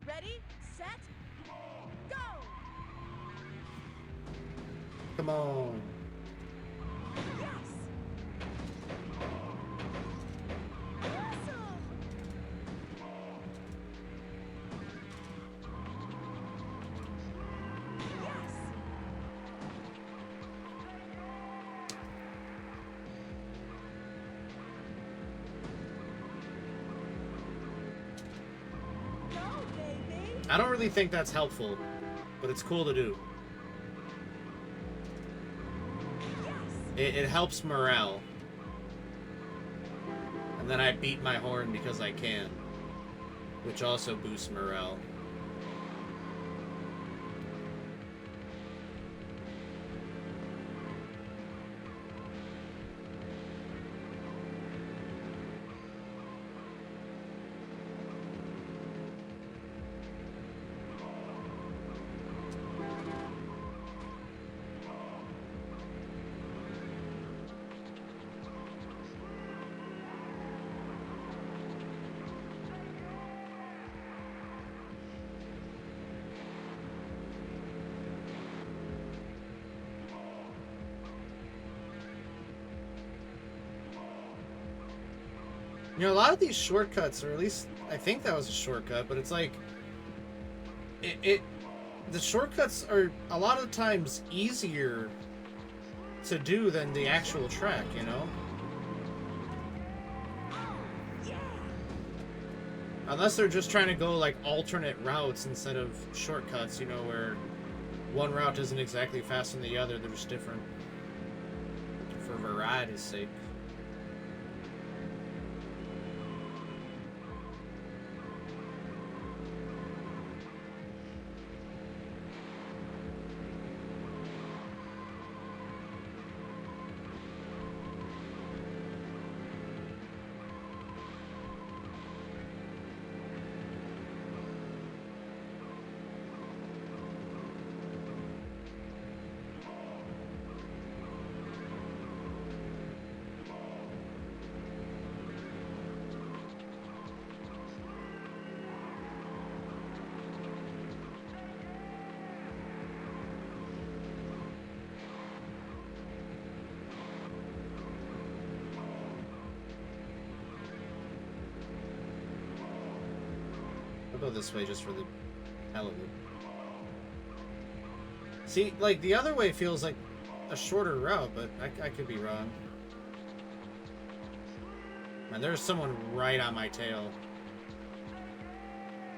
Ready, set, go! Come on. I don't really think that's helpful, but it's cool to do. It helps morale. And then I beat my horn because I can, which also boosts morale. You know, a lot of these shortcuts, or at least I think that was a shortcut, but it's like the shortcuts are a lot of times easier to do than the actual track, you know? Unless they're just trying to go like alternate routes instead of shortcuts, you know, where one route isn't exactly faster than the other, they're just different. For variety's sake. I'll go this way just for the hell of it. See, like, the other way feels like a shorter route, but I could be wrong. Man, there's someone right on my tail.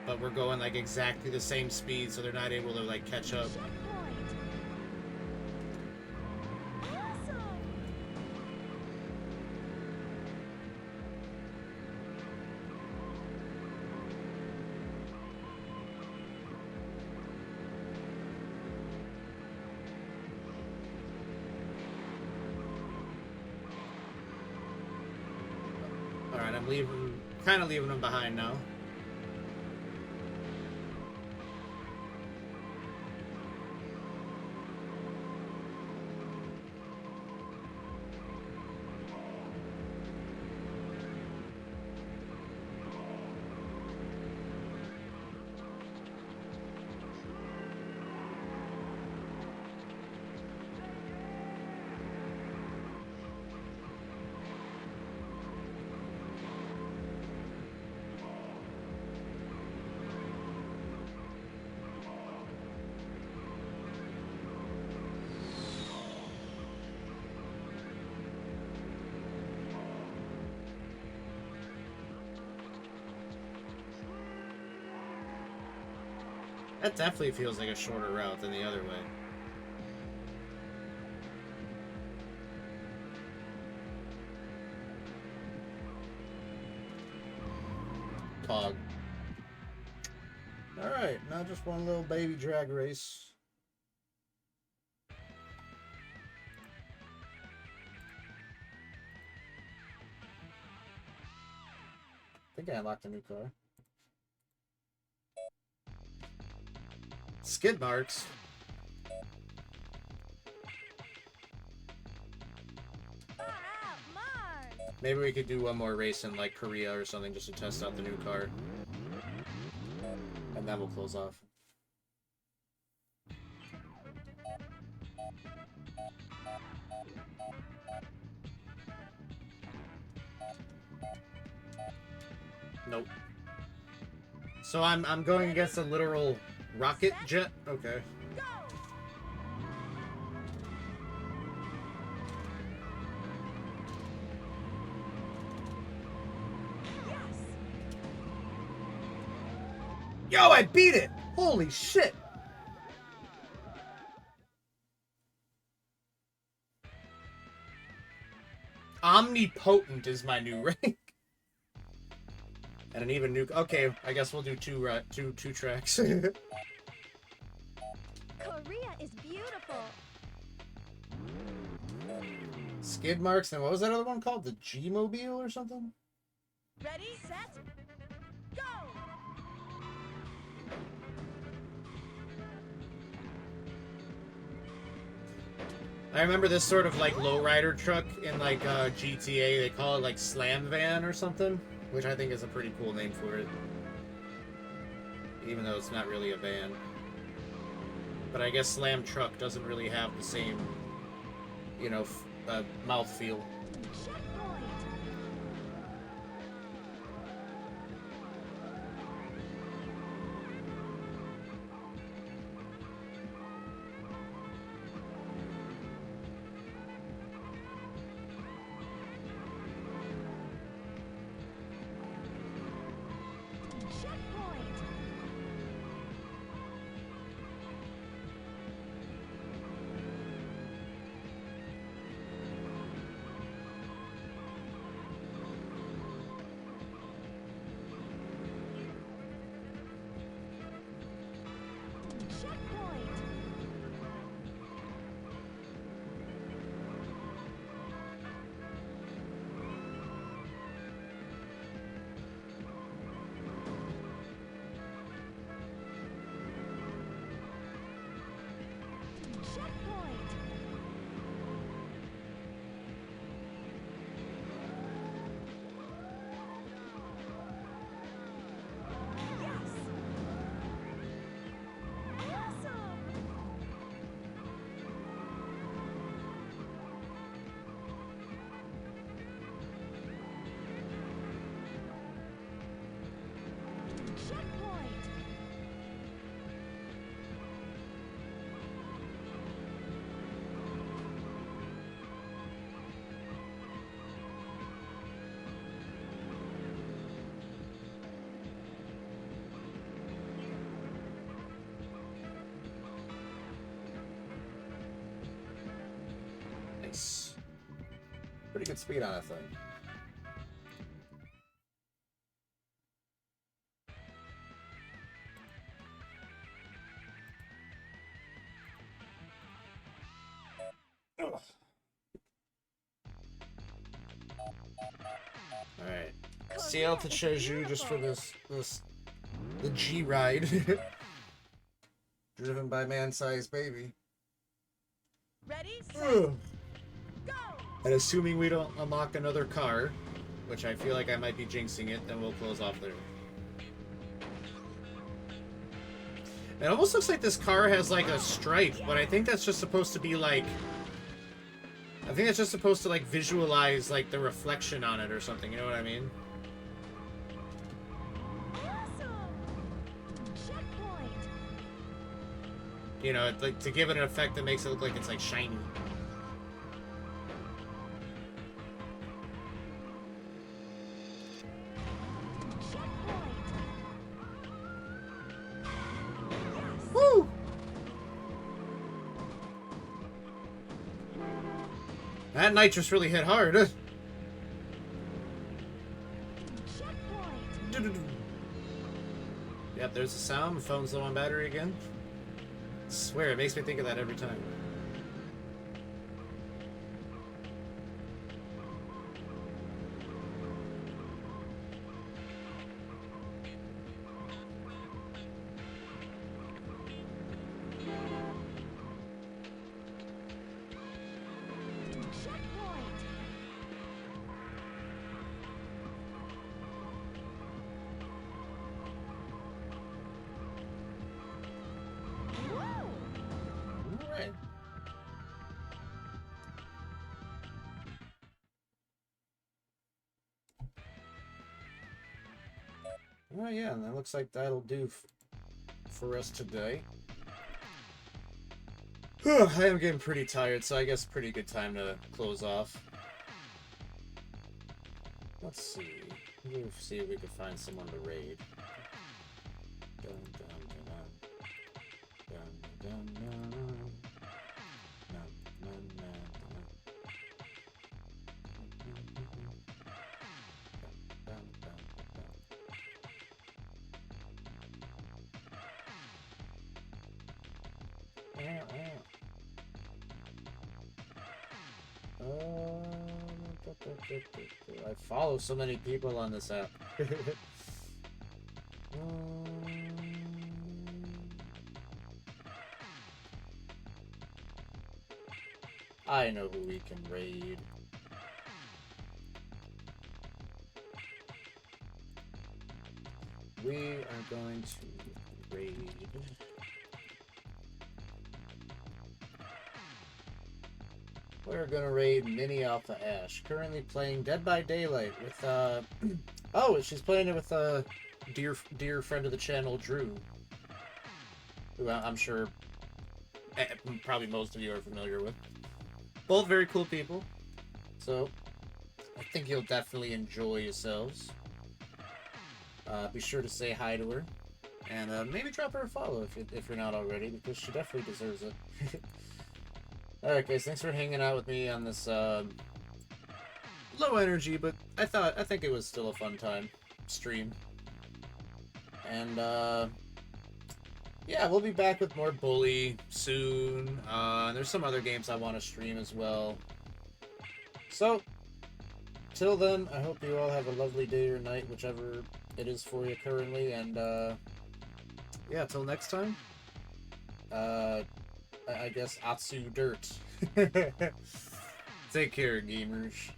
But we're going, like, exactly the same speed, so they're not able to, like, catch up. Alright, I'm kind of leaving them behind now. That definitely feels like a shorter route than the other way. Pog. Alright, now just one little baby drag race. I think I unlocked a new car. Skid marks. Maybe we could do one more race in like Korea or something just to test out the new car. And then we'll close off. Nope. So I'm going against a literal rocket jet? Okay. Yo, I beat it! Holy shit! Omnipotent is my new rank. And an even new... Okay, I guess we'll do two tracks. Korea is beautiful. Skid marks, and what was that other one called? The G-Mobile or something? Ready, set, go! I remember this sort of like lowrider truck in like GTA. They call it like Slam Van or something, which I think is a pretty cool name for it. Even though it's not really a van. But I guess Slam Truck doesn't really have the same, you know, mouthfeel. Checkpoint. Checkpoint. Checkpoint. Checkpoint. Yes. Awesome. Checkpoint. Nice. Pretty good speed on that thing. Ugh. Alright. Sail to Jeju just for the G ride. Driven by man-sized baby. Ready, set, Ugh. go! And assuming we don't unlock another car, which I feel like I might be jinxing it, then we'll close off there. It almost looks like this car has like a stripe, but I think that's just supposed to be like... I think that's just supposed to like visualize like the reflection on it or something, you know what I mean? Awesome. Checkpoint. You know, like to give it an effect that makes it look like it's like shiny. Checkpoint. Yes. Woo! That nitrous really hit hard. Checkpoint. Yep, there's the sound. My phone's low on battery again. I swear, it makes me think of that every time. Checkpoint. Whoa! Alright. Well, yeah, and that looks like that'll do for us today. I am getting pretty tired, so I guess pretty good time to close off. Let's see. We'll see if we can find someone to raid. Dun, dun, dun, dun. I follow so many people on this app. I know who we can raid. We are going to raid. We're gonna raid Mini Alpha Ash. Currently playing Dead by Daylight with oh, she's playing it with a dear friend of the channel, Drew, who I'm sure probably most of you are familiar with. Both very cool people, so I think you'll definitely enjoy yourselves. Be sure to say hi to her, and maybe drop her a follow if you're not already, because she definitely deserves it. Alright guys, thanks for hanging out with me on this low energy, but I think it was still a fun time stream. And yeah, we'll be back with more Bully soon. There's some other games I want to stream as well. So, till then, I hope you all have a lovely day or night, whichever it is for you currently, and yeah, till next time. I guess Atsu Dirt. Take care, gamers.